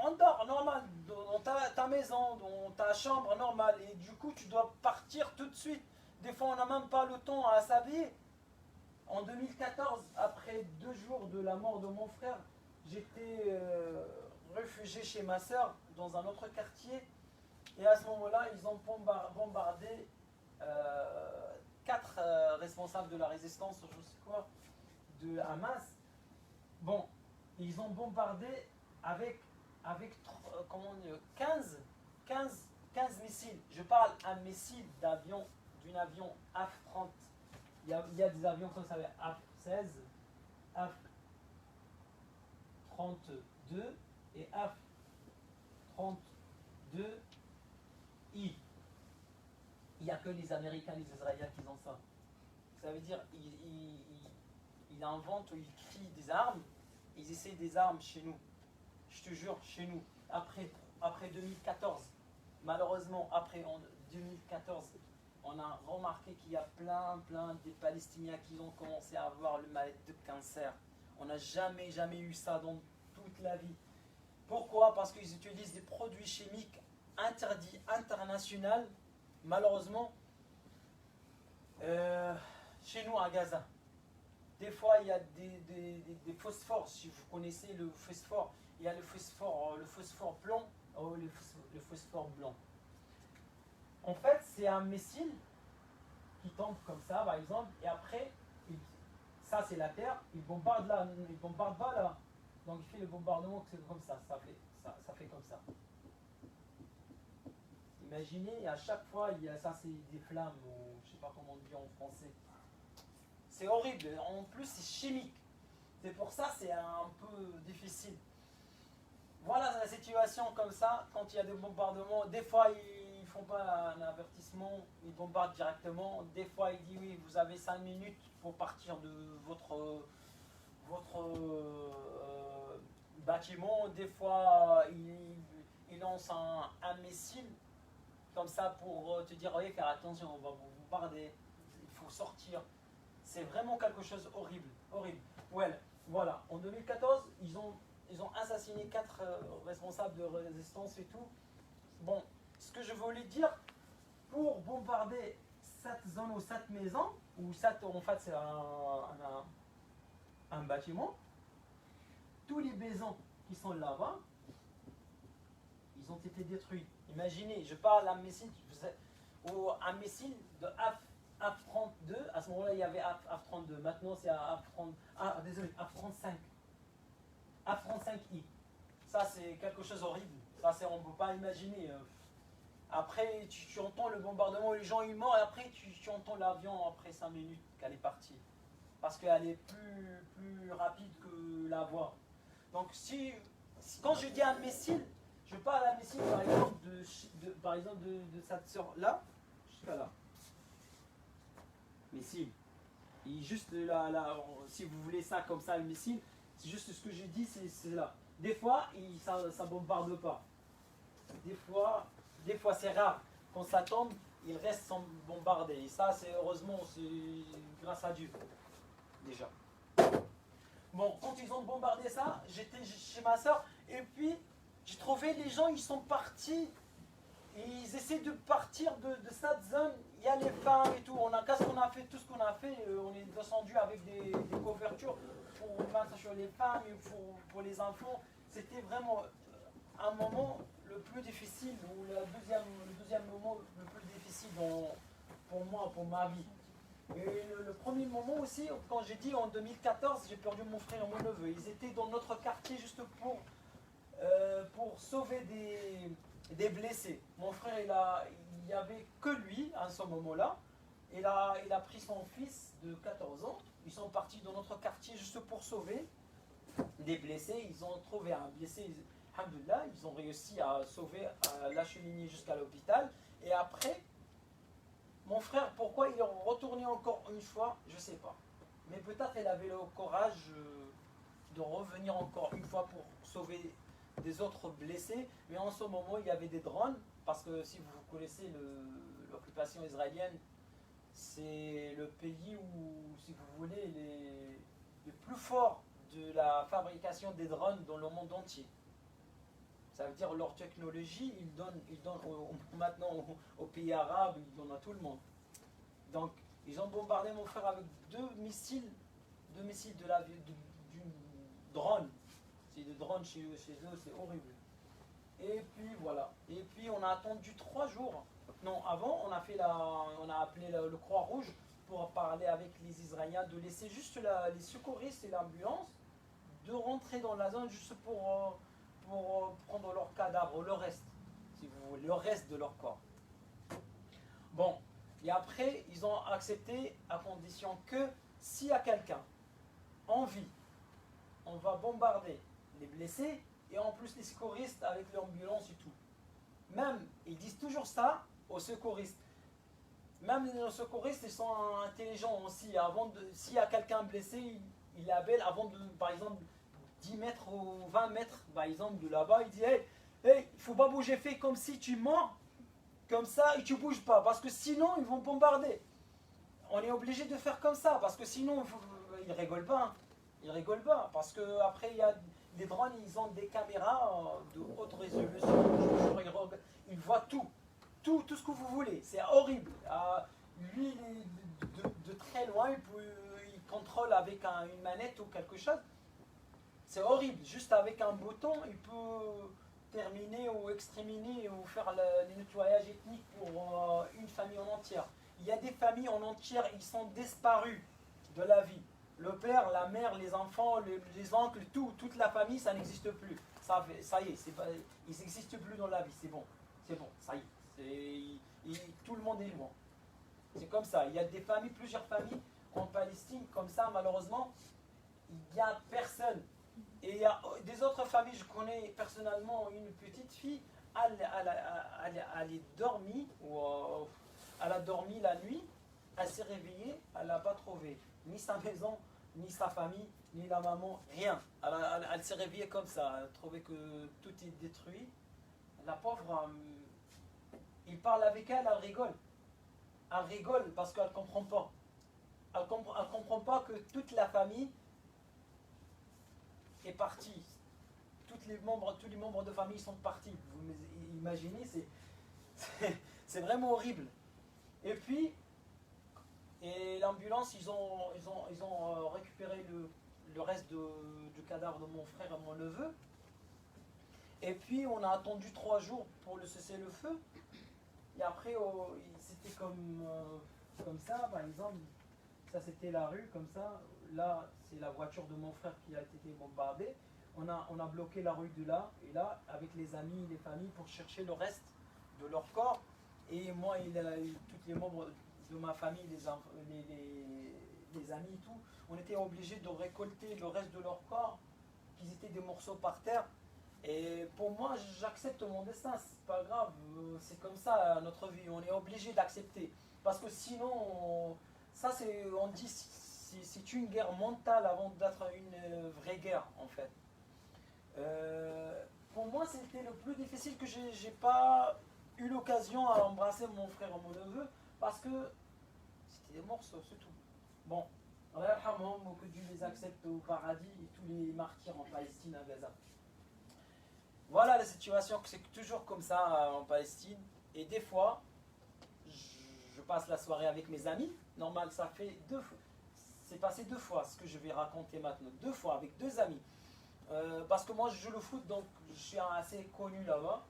on dort normal, dans ta maison, dans ta chambre normale. Et du coup, tu dois partir tout de suite. Des fois, on n'a même pas le temps à s'habiller. En 2014, après 2 jours de la mort de mon frère, j'étais réfugié chez ma soeur dans un autre quartier. Et à ce moment-là, ils ont bombardé 4 responsables de la résistance, je sais quoi, de Hamas. Bon, ils ont bombardé avec comment on dit, 15 missiles. Je parle un missile d'avion, d'un avion AF-30. Il y a des avions comme ça, AF-16, AF-32 et AF-32I. Il n'y a que les Américains et les Israéliens qui ont ça. Ça veut dire ils inventent ou ils créent des armes, ils essaient des armes chez nous. Je te jure, chez nous. Après 2014, malheureusement, après 2014, on a remarqué qu'il y a plein des Palestiniens qui ont commencé à avoir le mal de cancer. On n'a jamais eu ça dans toute la vie. Pourquoi? Parce qu'ils utilisent des produits chimiques interdits internationaux, malheureusement, chez nous à Gaza. Des fois, il y a des phosphores, si vous connaissez le phosphore. Il y a le phosphore blanc ou le phosphore blanc. En fait, c'est un missile qui tombe comme ça, par exemple, et après, ça c'est la terre, il bombarde là, il bombarde pas là. Donc il fait le bombardement, c'est comme ça fait comme ça. Imaginez, à chaque fois, ça c'est des flammes, ou je sais pas comment on dit en français. C'est horrible, en plus c'est chimique. C'est pour ça c'est un peu difficile. Voilà la situation comme ça, quand il y a des bombardements, des fois ils ne font pas un avertissement, ils bombardent directement, des fois ils disent oui, vous avez 5 minutes pour partir de votre bâtiment, des fois ils lancent un missile comme ça pour te dire oui, faire attention, on va vous bombarder, il faut sortir. C'est vraiment quelque chose horrible. Ouais, voilà, en 2014, ils ont assassiné 4 responsables de résistance et tout. Bon, ce que je voulais dire, pour bombarder cette zone ou cette maison, ou en fait c'est un bâtiment, tous les maisons qui sont là-bas, ils ont été détruits. Imaginez, je parle d'un missile, un missile de AF-32, à ce moment-là il y avait AF-32, maintenant c'est AF-35. AF-35I. Ça c'est quelque chose d'horrible. Ça on ne peut pas imaginer. Après tu entends le bombardement, les gens ils meurent, et après tu entends l'avion après 5 minutes qu'elle est partie. Parce qu'elle est plus rapide que la voix. Donc quand je dis un missile, je parle d'un missile par exemple de cette sœur là, jusqu'à là. Missile. Et juste là, si vous voulez ça comme ça, le missile, c'est juste ce que je dis, c'est là. Des fois, ça ne bombarde pas. Des fois c'est rare. Quand ça tombe, il reste sans bombarder. Et ça, heureusement, c'est grâce à Dieu. Déjà. Bon, quand ils ont bombardé ça, j'étais chez ma soeur, et puis j'ai trouvé les gens, ils sont partis. Et ils essaient de partir de cette zone. Il y a les femmes et tout. Qu'est-ce qu'on a fait? Tout ce qu'on a fait, on est descendu avec des couvertures pour mettre sur les femmes et pour les enfants. C'était vraiment un moment le plus difficile, ou le deuxième moment le plus difficile pour moi, pour ma vie. Et le premier moment aussi, quand j'ai dit en 2014, j'ai perdu mon frère et mon neveu. Ils étaient dans notre quartier juste pour sauver des blessés. Mon frère, il n'y avait que lui à ce moment-là. Il a pris son fils de 14 ans. Ils sont partis dans notre quartier juste pour sauver des blessés. Ils ont trouvé un blessé, alhamdoulilah. Ils ont réussi à sauver, à l'acheminer jusqu'à l'hôpital. Et après, mon frère, pourquoi il est retourné encore une fois, je ne sais pas. Mais peut-être il avait le courage de revenir encore une fois pour sauver des autres blessés. Mais en ce moment, il y avait des drones, parce que si vous connaissez l'occupation israélienne, c'est le pays où, si vous voulez, les plus forts de la fabrication des drones dans le monde entier. Ça veut dire leur technologie, ils donnent maintenant aux pays arabes, ils donnent à tout le monde. Donc, ils ont bombardé mon frère avec deux missiles du drone. C'est des drones chez eux, c'est horrible. Et puis voilà. Et puis on a attendu 3 jours. Non, avant, on a appelé le Croix-Rouge pour parler avec les Israéliens, de laisser juste les secouristes et l'ambulance, de rentrer dans la zone juste pour prendre leur cadavre, le reste, si vous voulez, le reste de leur corps. Bon, et après, ils ont accepté à condition que s'il y a quelqu'un en vie, on va bombarder les blessés et en plus les secouristes avec l'ambulance et tout. Même, ils disent toujours ça aux secouristes. Même les secouristes, ils sont intelligents aussi. S'il y a quelqu'un blessé, ils l'appellent avant de, par exemple, 10 mètres ou 20 mètres, par exemple, de là-bas, il dit hey, il ne faut pas bouger, fais comme si tu mens, comme ça, et tu ne bouges pas, parce que sinon, ils vont bombarder. On est obligé de faire comme ça, parce que sinon, ils ne rigolent pas. Hein. Ils ne rigolent pas, parce qu'après, il y a les drones, ils ont des caméras de haute résolution, ils voient tout ce que vous voulez, c'est horrible. Lui, de très loin, il contrôle avec une manette ou quelque chose. C'est horrible, juste avec un bouton, il peut terminer ou exterminer ou faire le nettoyage ethnique pour une famille en entière. Il y a des familles en entière, ils sont disparus de la vie. Le père, la mère, les enfants, les oncles, toute la famille, ça n'existe plus. Ça y est, ils n'existent plus dans la vie, c'est bon, ça y est. Tout le monde est loin. C'est comme ça. Il y a des familles, plusieurs familles en Palestine, comme ça, malheureusement, il n'y a personne. Et il y a des autres familles, je connais personnellement une petite fille, elle est dormie, elle a dormi la nuit, elle s'est réveillée, elle n'a pas trouvé ni sa maison, ni sa famille, ni la maman, rien. Elle s'est réveillée comme ça, elle a trouvé que tout est détruit. La pauvre, il parle avec elle, elle rigole. Elle rigole parce qu'elle ne comprend pas. Elle ne comprend pas que toute la famille est partie. Tous les membres de famille sont partis. Vous imaginez, c'est vraiment horrible. Et puis, l'ambulance, ils ont récupéré le reste du cadavre de mon frère et mon neveu. Et puis, on a attendu 3 jours pour le cessez-le-feu. Et après, c'était comme ça, par exemple. Ça, c'était la rue, comme ça. Là, c'est la voiture de mon frère qui a été bombardée. On a bloqué la rue de là, et là, avec les amis, les familles, pour chercher le reste de leur corps. Et moi, tous les membres de ma famille, les amis et tout, on était obligés de récolter le reste de leur corps, qu'ils étaient des morceaux par terre. Et pour moi, j'accepte mon destin, c'est pas grave, c'est comme ça notre vie, on est obligé d'accepter. Parce que sinon, on dit, c'est une guerre mentale avant d'être une vraie guerre, en fait. Pour moi, c'était le plus difficile, que j'ai pas eu l'occasion à embrasser mon frère et mon neveu, parce que c'était des morceaux, c'est tout. Bon, que Dieu les accepte au paradis, et tous les martyrs en Palestine, à Gaza. Voilà la situation, c'est toujours comme ça en Palestine. Et des fois, je passe la soirée avec mes amis. Normal, ça fait 2 fois. C'est passé 2 fois ce que je vais raconter maintenant. 2 fois avec 2 amis. Parce que moi, je joue le foot, donc je suis assez connu là-bas.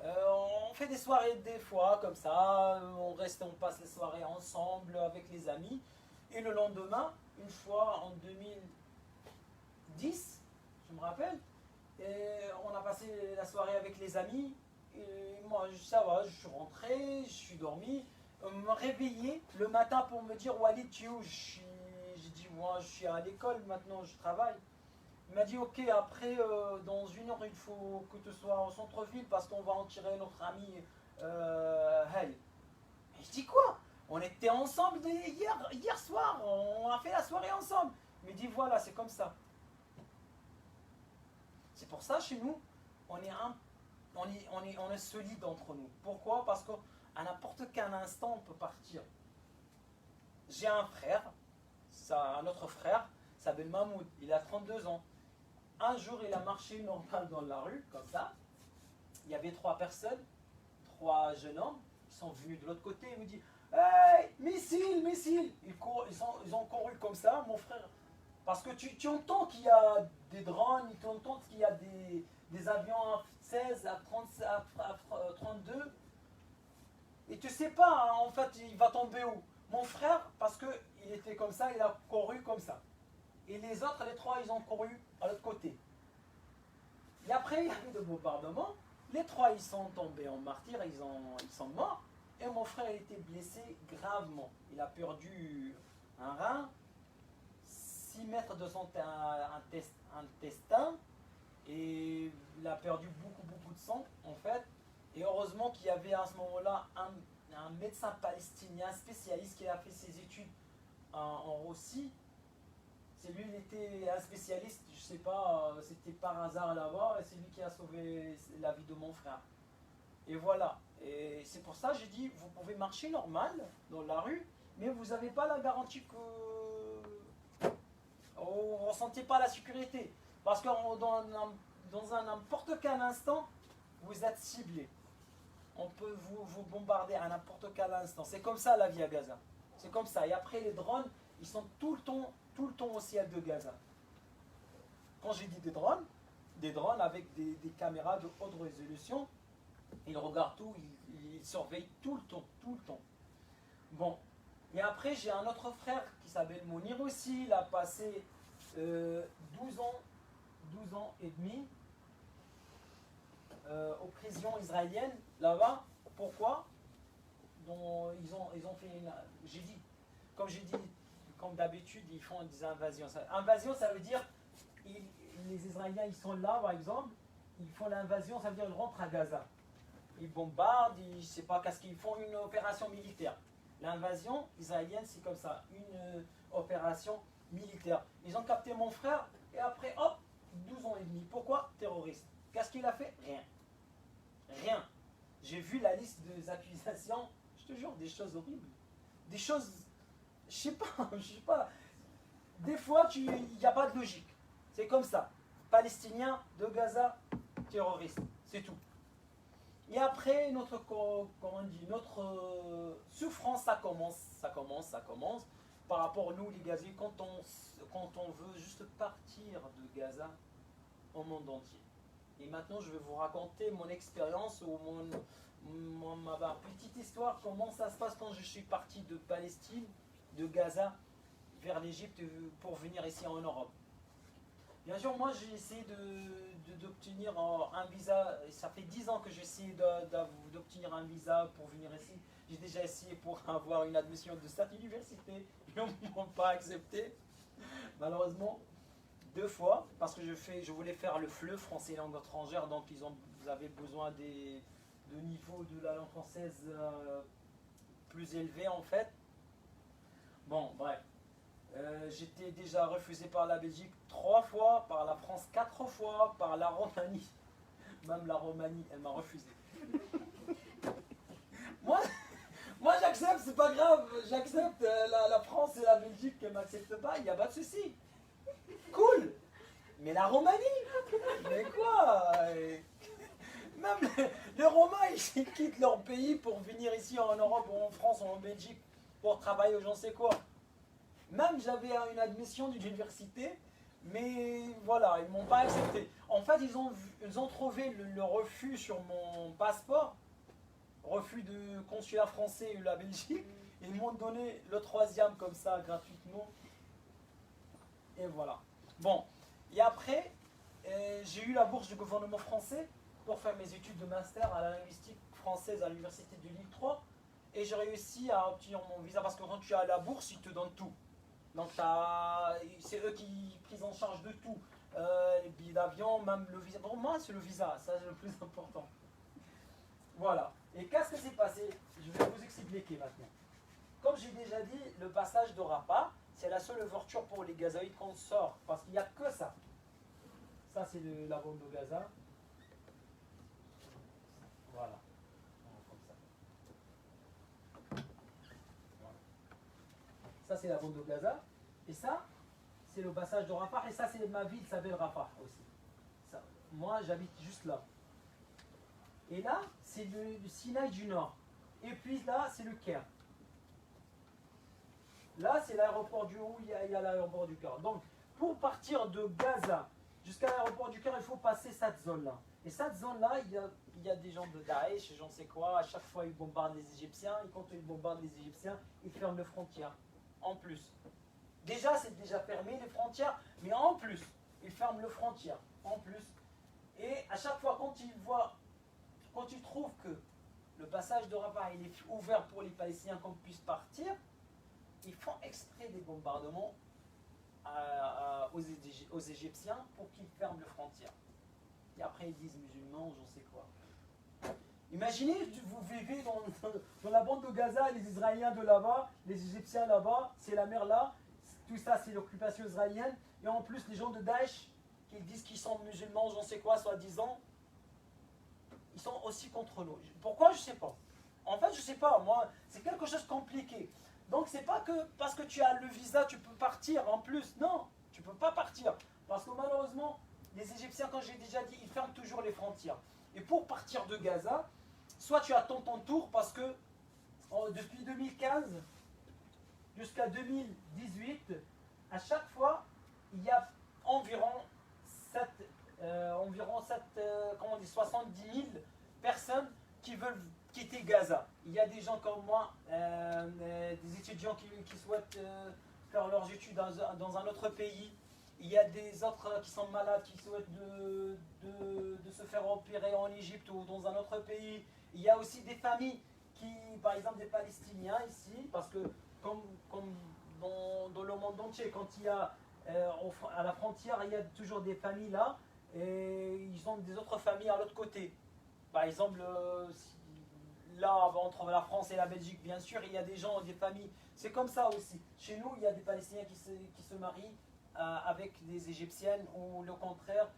On fait des soirées des fois comme ça. On passe les soirées ensemble avec les amis. Et le lendemain, une fois en 2010, je me rappelle, et on a passé la soirée avec les amis. Et moi, ça va, je suis rentré, je suis dormi. Me réveiller le matin pour me dire Walid, tu es où? J'ai dit, moi, je suis à l'école maintenant, je travaille. Il m'a dit, ok, après, dans 1 heure, il faut que tu sois en centre-ville parce qu'on va en tirer notre ami Hey. Et je dis, quoi? On était ensemble hier soir, on a fait la soirée ensemble. Il me dit, voilà, c'est comme ça. C'est pour ça, chez nous, on est solide entre nous. Pourquoi? Parce qu'à n'importe quel instant, on peut partir. J'ai un frère, un autre frère, s'appelle Mahmoud, il a 32 ans. Un jour, il a marché normal dans la rue, comme ça, il y avait 3 personnes, 3 jeunes hommes, ils sont venus de l'autre côté, ils me disent hey, missile, missile. Ils ont couru comme ça, mon frère. Parce que tu entends qu'il y a des drones, tu entends qu'il y a des avions F-16, à 32. Et tu sais pas, hein, en fait, il va tomber où. Mon frère, parce qu'il était comme ça, il a couru comme ça. Et les autres, les 3, ils ont couru à l'autre côté. Et après, il y avait des bombardements. Les 3, ils sont tombés en martyrs, ils sont morts. Et mon frère, il était blessé gravement. Il a perdu un rein, 6 mètres de son intestin. Et il a perdu beaucoup de sang, en fait. Et heureusement qu'il y avait à ce moment-là un médecin palestinien spécialiste qui a fait ses études en Russie. C'est lui, il était un spécialiste, je sais pas, c'était par hasard là-bas, et c'est lui qui a sauvé la vie de mon frère. Et voilà. Et c'est pour ça que j'ai dit, vous pouvez marcher normal dans la rue, mais vous n'avez pas la garantie que vous ne ressentez pas la sécurité. Parce que dans un n'importe quel instant, vous êtes ciblé. On peut vous bombarder à n'importe quel instant. C'est comme ça la vie à Gaza. C'est comme ça. Et après, les drones, ils sont tout le temps au ciel de Gaza. Quand j'ai dit des drones avec des caméras de haute résolution, ils regardent tout, ils surveillent tout le temps. Bon. Et après, j'ai un autre frère qui s'appelle Mounir aussi. Il a passé 12 ans et demi aux prisons israéliennes, là-bas. Pourquoi? Ils ont fait une... Comme d'habitude, ils font des invasions. Invasion, ça veut dire, les Israéliens, ils sont là, par exemple, ils font l'invasion, ça veut dire qu'ils rentrent à Gaza. Ils bombardent, je ne sais pas, qu'est-ce qu'ils font, une opération militaire. L'invasion israélienne, c'est comme ça, une opération militaire. Ils ont capté mon frère, et après, hop, 12 ans et demi. Pourquoi? Terroriste. Qu'est-ce qu'il a fait? Rien. J'ai vu la liste des accusations, je te jure, des choses horribles. Des choses, je sais pas. Des fois, il n'y a pas de logique. C'est comme ça. Palestiniens de Gaza, terroristes. C'est tout. Et après, notre souffrance, ça commence. Par rapport à nous, les Gaziers, quand on veut juste partir de Gaza au monde entier. Et maintenant, je vais vous raconter mon expérience ou ma petite histoire, comment ça se passe quand je suis parti de Palestine, de Gaza, vers l'Égypte pour venir ici en Europe. Bien sûr, moi j'ai essayé d'obtenir un visa, ça fait 10 ans que j'essaie d'obtenir un visa pour venir ici. J'ai déjà essayé pour avoir une admission de cette université, ils ne m'ont pas accepté, malheureusement. 2 fois, parce que je voulais faire le FLE, français et langue étrangère, donc vous avez besoin de niveau de la langue française plus élevé en fait. Bon, bref. J'étais déjà refusé par la Belgique 3 fois, par la France 4 fois, par la Roumanie. Même la Roumanie, elle m'a refusé. Moi j'accepte, c'est pas grave, j'accepte la France et la Belgique qui ne m'acceptent pas, il n'y a pas de souci. Cool. Mais la Roumanie, mais quoi? Même les Romains, ils quittent leur pays pour venir ici en Europe, ou en France, ou en Belgique, pour travailler ou j'en sais quoi. Même j'avais une admission d'une université, mais voilà, ils ne m'ont pas accepté. En fait, ils ont trouvé le refus sur mon passeport, refus de consulat français et la Belgique. Ils m'ont donné le 3e comme ça, gratuitement. Et voilà. Bon, et après, j'ai eu la bourse du gouvernement français pour faire mes études de master à la linguistique française à l'université de Lille 3. Et j'ai réussi à obtenir mon visa parce que quand tu as la bourse, ils te donnent tout. Donc c'est eux qui prennent en charge de tout. Les billets d'avion, même le visa. Pour moi, c'est le visa, ça c'est le plus important. Voilà. Et qu'est-ce que s'est passé? Je vais vous expliquer maintenant. Comme j'ai déjà dit, le passage de Rafah, c'est la seule ouverture pour les Gazaouites qu'on sort. Parce qu'il n'y a que ça. Ça, c'est la bande de Gaza. Voilà. Comme ça. Voilà. Ça, c'est la bande de Gaza. Et ça, c'est le passage de Rafah. Et ça, c'est ma ville, ça s'appelle Rafah aussi. Ça. Moi, j'habite juste là. Et là, c'est le Sinaï du Nord. Et puis là, c'est le Caire. Là, c'est l'aéroport du où il y a l'aéroport du Caire. Donc, pour partir de Gaza jusqu'à l'aéroport du Caire, il faut passer cette zone-là. Et cette zone-là, il y a des gens de Daesh, j'en sais quoi. À chaque fois, ils bombardent les Égyptiens. Et quand ils bombardent les Égyptiens, ils ferment les frontières. En plus. Déjà, c'est déjà fermé les frontières. Mais en plus, ils ferment les frontières. En plus. Et à chaque fois, quand ils trouvent que le passage de Rafah il est ouvert pour les Palestiniens qu'on puisse partir, ils font exprès des bombardements aux Égyptiens pour qu'ils ferment les frontières. Et après ils disent musulmans ou j'en sais quoi. Imaginez, vous vivez dans la bande de Gaza, les Israéliens de là-bas, les Égyptiens là-bas, c'est la mer là, tout ça c'est l'occupation israélienne, et en plus les gens de Daesh, qui disent qu'ils sont musulmans, j'en sais quoi, soi-disant, ils sont aussi contre nous. Pourquoi? Je sais pas. En fait, je sais pas, moi, c'est quelque chose de compliqué. Donc c'est pas que parce que tu as le visa, tu peux partir en plus. Non, tu peux pas partir. Parce que malheureusement, les Égyptiens, comme j'ai déjà dit, ils ferment toujours les frontières. Et pour partir de Gaza, soit tu attends ton tour parce que depuis 2015 jusqu'à 2018, à chaque fois, il y a environ 70 000 personnes qui veulent quitter Gaza. Il y a des gens comme moi, des étudiants qui souhaitent faire leurs études dans un autre pays. Il y a des autres qui sont malades, qui souhaitent de se faire opérer en Égypte ou dans un autre pays. Il y a aussi des familles qui, par exemple des Palestiniens ici, parce que comme dans le monde entier, quand il y a à la frontière, il y a toujours des familles là, et ils ont des autres familles à l'autre côté. Par exemple, là, entre la France et la Belgique, bien sûr, il y a des gens, des familles. C'est comme ça aussi. Chez nous, il y a des Palestiniens qui se marient avec des Égyptiennes ou le contraire.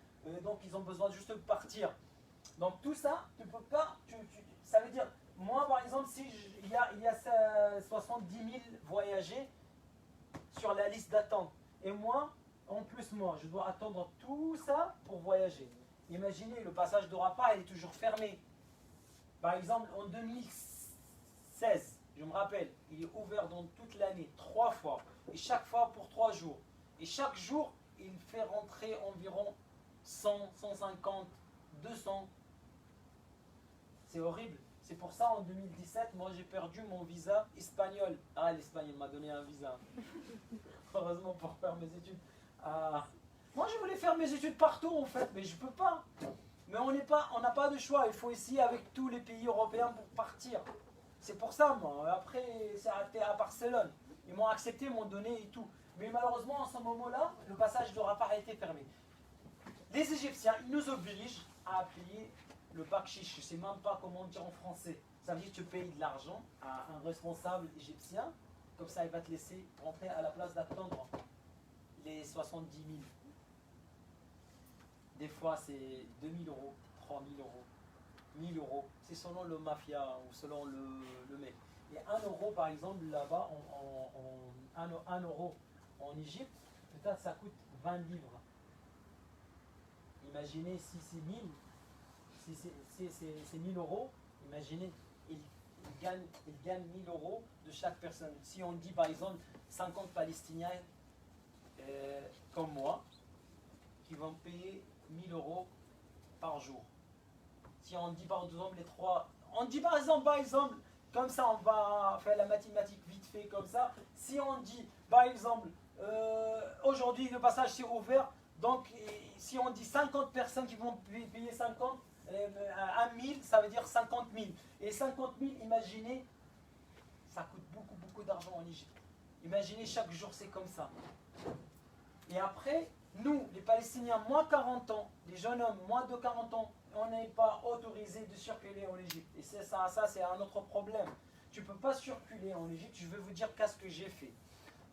Donc, ils ont besoin juste de partir. Donc, tout ça, tu peux pas. Ça veut dire, moi, par exemple, si il y a 70 000 voyagés sur la liste d'attente. Et moi, en plus, moi, je dois attendre tout ça pour voyager. Imaginez, le passage de Rafah, il est toujours fermé. Par exemple, en 2016, je me rappelle, il est ouvert dans toute l'année, 3 fois. Et chaque fois pour 3 jours. Et chaque jour, il fait rentrer environ 100, 150, 200. C'est horrible. C'est pour ça, en 2017, moi, j'ai perdu mon visa espagnol. Ah, l'Espagne m'a donné un visa. Heureusement pour faire mes études. Moi, je voulais faire mes études partout, en fait, mais je ne peux pas. Mais on n'a pas de choix. Il faut essayer avec tous les pays européens pour partir. C'est pour ça, moi. Après, c'est arrêté à Barcelone. Ils m'ont accepté, m'ont donné et tout. Mais malheureusement, en ce moment-là, le passage de Rafah a été fermé. Les Égyptiens, ils nous obligent à payer le bakshish. Je ne sais même pas comment dire en français. Ça veut dire que tu payes de l'argent à un responsable égyptien. Comme ça, il va te laisser rentrer à la place d'attendre les 70 000. Des fois, c'est 2 000 euros, 3 000 euros, 1 000 euros. C'est selon le mafia ou selon le mec. Et 1 euro, par exemple, là-bas, 1 euro en Égypte, peut-être ça coûte 20 livres. Imaginez si c'est 1000, si c'est 1000 euros, imaginez, il gagne 1000 euros de chaque personne. Si on dit par exemple 50 Palestiniens comme moi, qui vont payer 1000 euros par jour. Si on dit par exemple les 3, on dit par exemple, comme ça on va faire la mathématique vite fait comme ça. Si on dit par exemple, aujourd'hui le passage c'est ouvert, donc si on dit 50 personnes qui vont payer 50, à 1000, ça veut dire 50 000. Et 50 000, imaginez, ça coûte beaucoup d'argent en Égypte. Imaginez chaque jour c'est comme ça. Et après, nous, les Palestiniens, moins 40 ans, les jeunes hommes, moins de 40 ans, on n'est pas autorisé de circuler en Égypte. Et ça c'est un autre problème. Tu ne peux pas circuler en Égypte, je vais vous dire qu'est-ce que j'ai fait.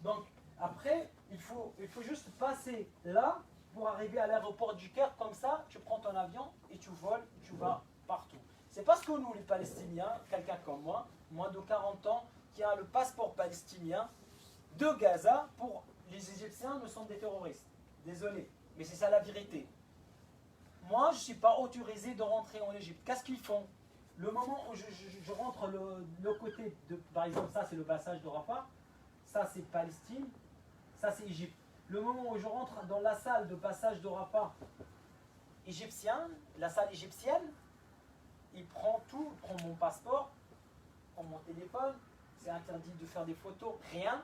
Donc, après, il faut juste passer là pour arriver à l'aéroport du Caire, comme ça, tu prends ton avion et tu voles, tu vas partout. C'est parce que nous, les Palestiniens, quelqu'un comme moi, moins de 40 ans, qui a le passeport palestinien de Gaza, pour les Égyptiens, nous sommes des terroristes. Désolé, mais c'est ça la vérité. moi, je ne suis pas autorisé de rentrer en Égypte. Qu'est-ce qu'ils font? Le moment où je rentre le côté de, par exemple, ça c'est le passage de Rafah, ça c'est Palestine, ça c'est Égypte. Le moment où je rentre dans la salle de passage de Rafah égyptienne, la salle égyptienne, il prend tout, il prend mon passeport, il prend mon téléphone, c'est interdit de faire des photos, rien.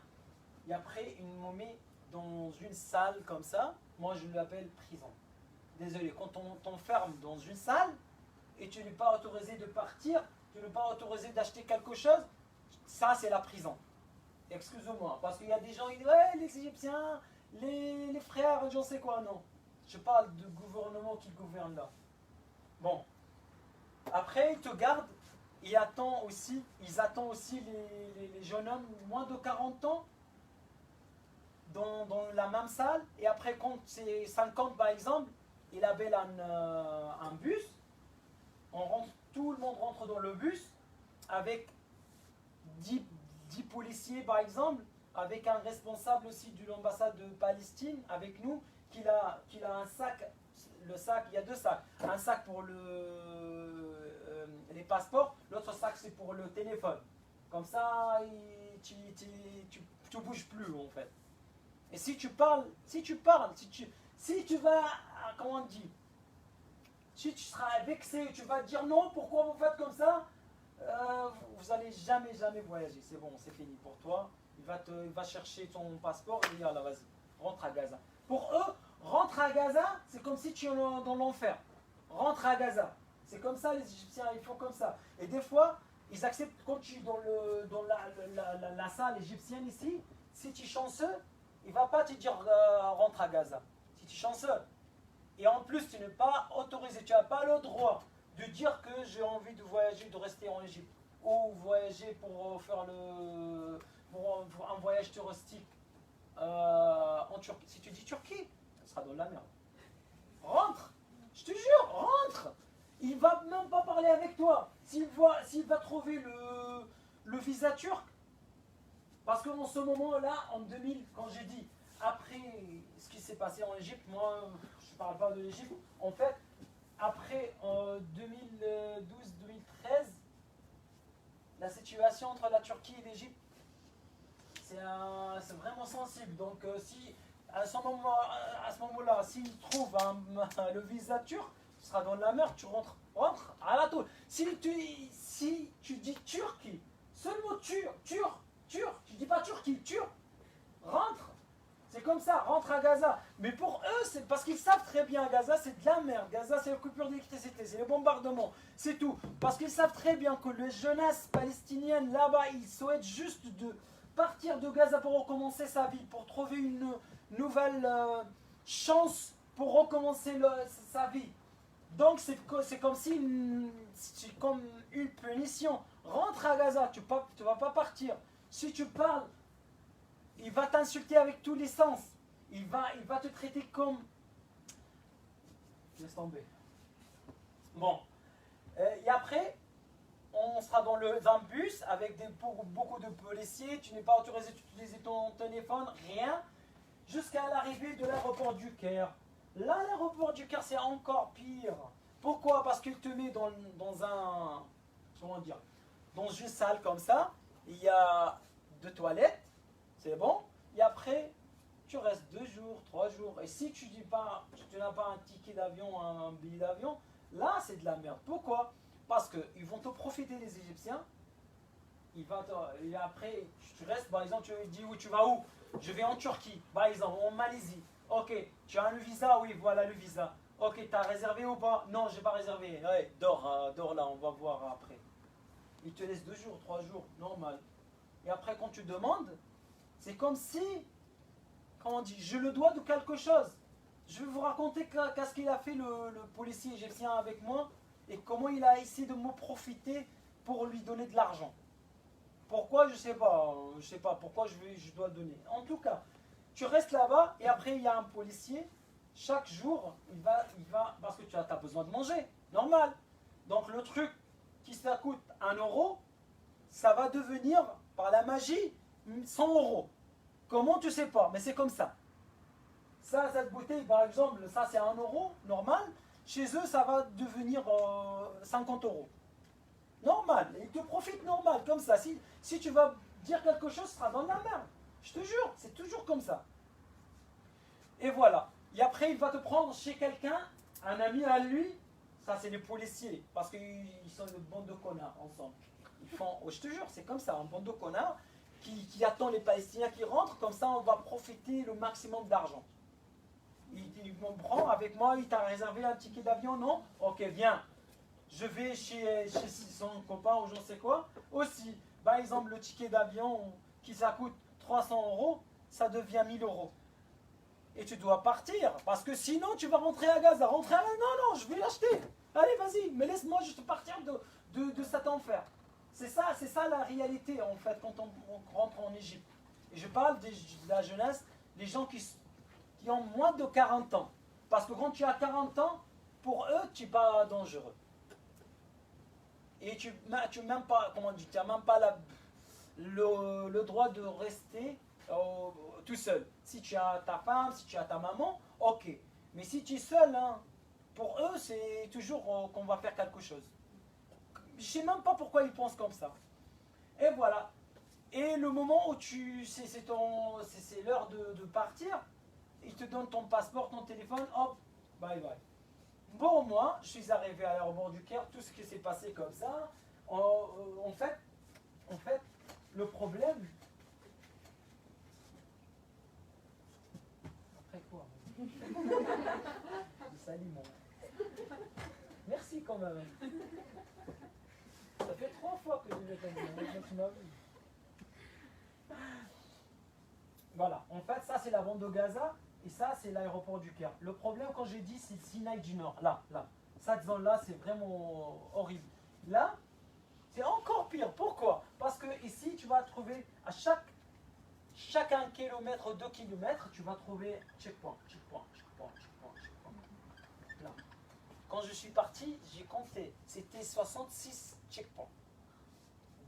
Et après, il me met dans une salle comme ça, moi je l'appelle prison. Désolé, quand on t'enferme dans une salle, et tu n'es pas autorisé de partir, tu n'es pas autorisé d'acheter quelque chose, ça c'est la prison. Excusez-moi, parce qu'il y a des gens qui disent ouais, les Égyptiens, les frères, j'en sais quoi, non. Je parle du gouvernement qui gouverne là. Bon. Après, ils te gardent, ils attendent aussi les jeunes hommes moins de 40 ans dans la même salle. Et après, quand c'est 50 par exemple, il appelle un bus. Tout le monde rentre dans le bus avec 10 policiers par exemple, avec un responsable aussi de l'ambassade de Palestine avec nous, qui a un sac, le sac, il y a deux sacs, un sac pour les passeports, l'autre sac c'est pour le téléphone. Comme ça, tu bouges plus en fait. Et si tu vas, comment on dit, si tu seras vexé, tu vas dire non, pourquoi vous faites comme ça, vous n'allez jamais voyager. C'est bon, c'est fini pour toi. Il va chercher ton passeport et dire là, vas-y, rentre à Gaza. Pour eux, rentre à Gaza, c'est comme si tu es dans l'enfer. Rentre à Gaza. C'est comme ça, les Égyptiens, ils font comme ça. Et des fois, ils acceptent, quand tu es dans la salle égyptienne ici, si tu es chanceux, il ne va pas te dire rentre à Gaza. Si tu es chanceux. Et en plus, tu n'es pas autorisé, tu n'as pas le droit de dire que j'ai envie de voyager, de rester en Égypte. Ou voyager pour faire pour un voyage touristique en Turquie. Si tu dis Turquie, ça sera dans la merde. Rentre, je te jure, rentre. Il ne va même pas parler avec toi. S'il va trouver le visa turc, parce qu'en ce moment-là, en 2000, quand j'ai dit, après ce qui s'est passé en Égypte, moi, je ne parle pas de l'Égypte, en fait, après en 2012-2013, la situation entre la Turquie et l'Égypte, c'est vraiment sensible. Donc si à ce moment-là, s'il trouve le visa turc, tu seras dans la merde, tu rentres à la tôle. Si tu dis Turquie, seulement tu dis pas Turquie, rentre. C'est comme ça, rentre à Gaza. Mais pour eux, c'est parce qu'ils savent très bien, Gaza c'est de la merde. Gaza c'est la coupure d'électricité, c'est les bombardements, c'est tout. Parce qu'ils savent très bien que les jeunesses palestiniennes là-bas, ils souhaitent juste de partir de Gaza pour recommencer sa vie, pour trouver une nouvelle chance pour recommencer sa vie. Donc c'est comme c'est comme une punition. Rentre à Gaza, tu ne vas pas partir. Si tu parles, il va t'insulter avec tous les sens. Il va te traiter comme... Laisse tomber. Bon. Et après, on sera dans un bus avec beaucoup de policiers. Tu n'es pas autorisé d'utiliser ton téléphone, rien. Jusqu'à l'arrivée de l'aéroport du Caire. Là, l'aéroport du Caire, c'est encore pire. Pourquoi? Parce qu'il te met dans un... Comment dire? Dans une salle comme ça. Il y a 2 toilettes. C'est bon. Et après, tu restes 2 jours, 3 jours. Et si tu n'as pas un ticket d'avion, un billet d'avion, là, c'est de la merde. Pourquoi? Parce qu'ils vont te profiter, les Égyptiens. Et après, tu restes, par exemple, tu dis où tu vas où? Je vais en Turquie, par exemple, en Malaisie. Ok, tu as le visa? Oui, voilà le visa. Ok, tu as réservé ou pas? Non, je n'ai pas réservé. Ouais, dors là, on va voir après. Ils te laissent 2 jours, 3 jours, normal. Et après, quand tu demandes, c'est comme si, comment on dit, je le dois de quelque chose. Je vais vous raconter qu'est-ce qu'il a fait le policier égyptien avec moi et comment il a essayé de me profiter pour lui donner de l'argent. Pourquoi? Je sais pas pourquoi je dois le donner. En tout cas, tu restes là-bas et après il y a un policier. Chaque jour, il va parce que tu as besoin de manger, normal. Donc le truc qui ça coûte 1 euro, ça va devenir par la magie 100 euros. Comment tu sais pas? Mais c'est comme ça. Cette bouteille par exemple, ça c'est 1 euro, normal. chez eux, ça va devenir 50 euros. Normal, ils te profitent normal, comme ça. Si tu vas dire quelque chose, ce sera dans la merde. Je te jure, c'est toujours comme ça. Et voilà. Et après, il va te prendre chez quelqu'un, un ami à lui, ça c'est les policiers, parce qu'ils sont une bande de connards ensemble. Ils font, oh, je te jure, c'est comme ça, un bande de connards qui attend les Palestiniens qui rentrent, comme ça on va profiter le maximum d'argent. Il me prend avec moi, il t'a réservé un ticket d'avion, non? Ok, viens. Je vais chez son copain ou je ne sais quoi. Aussi, par exemple, le ticket d'avion qui ça coûte 300 euros, ça devient 1000 euros. Et tu dois partir, parce que sinon tu vas rentrer à Gaza. Non, non, je vais l'acheter. Allez, vas-y, mais laisse-moi juste partir de cet enfer. C'est ça la réalité en fait quand on rentre en Égypte. Et je parle de la jeunesse, les gens qui ont moins de 40 ans. Parce que quand tu as 40 ans, pour eux, tu n'es pas dangereux. Et tu n'as même pas, le droit de rester tout seul. Si tu as ta femme, si tu as ta maman, ok. Mais si tu es seul, hein, pour eux, c'est toujours qu'on va faire quelque chose. Je ne sais même pas pourquoi ils pensent comme ça. Et voilà. Et le moment où c'est l'heure de partir, ils te donnent ton passeport, ton téléphone, hop, bye bye. Bon, moi, je suis arrivé à l'aéroport du Caire, tout ce qui s'est passé comme ça. En fait, le problème... Après quoi? Je salue mon... Merci quand même. Ça fait 3 fois que je vais t'aider. Voilà, en fait, ça c'est la bande de Gaza et ça c'est l'aéroport du Caire. Le problème, quand j'ai dit, c'est le Sinaï du Nord. Là. Cette zone-là, c'est vraiment horrible. Là, c'est encore pire. Pourquoi? Parce que ici, tu vas trouver à chaque 1 kilomètre, 2 kilomètres, tu vas trouver checkpoint. Là. Quand je suis parti, j'ai compté. C'était 66 checkpoints.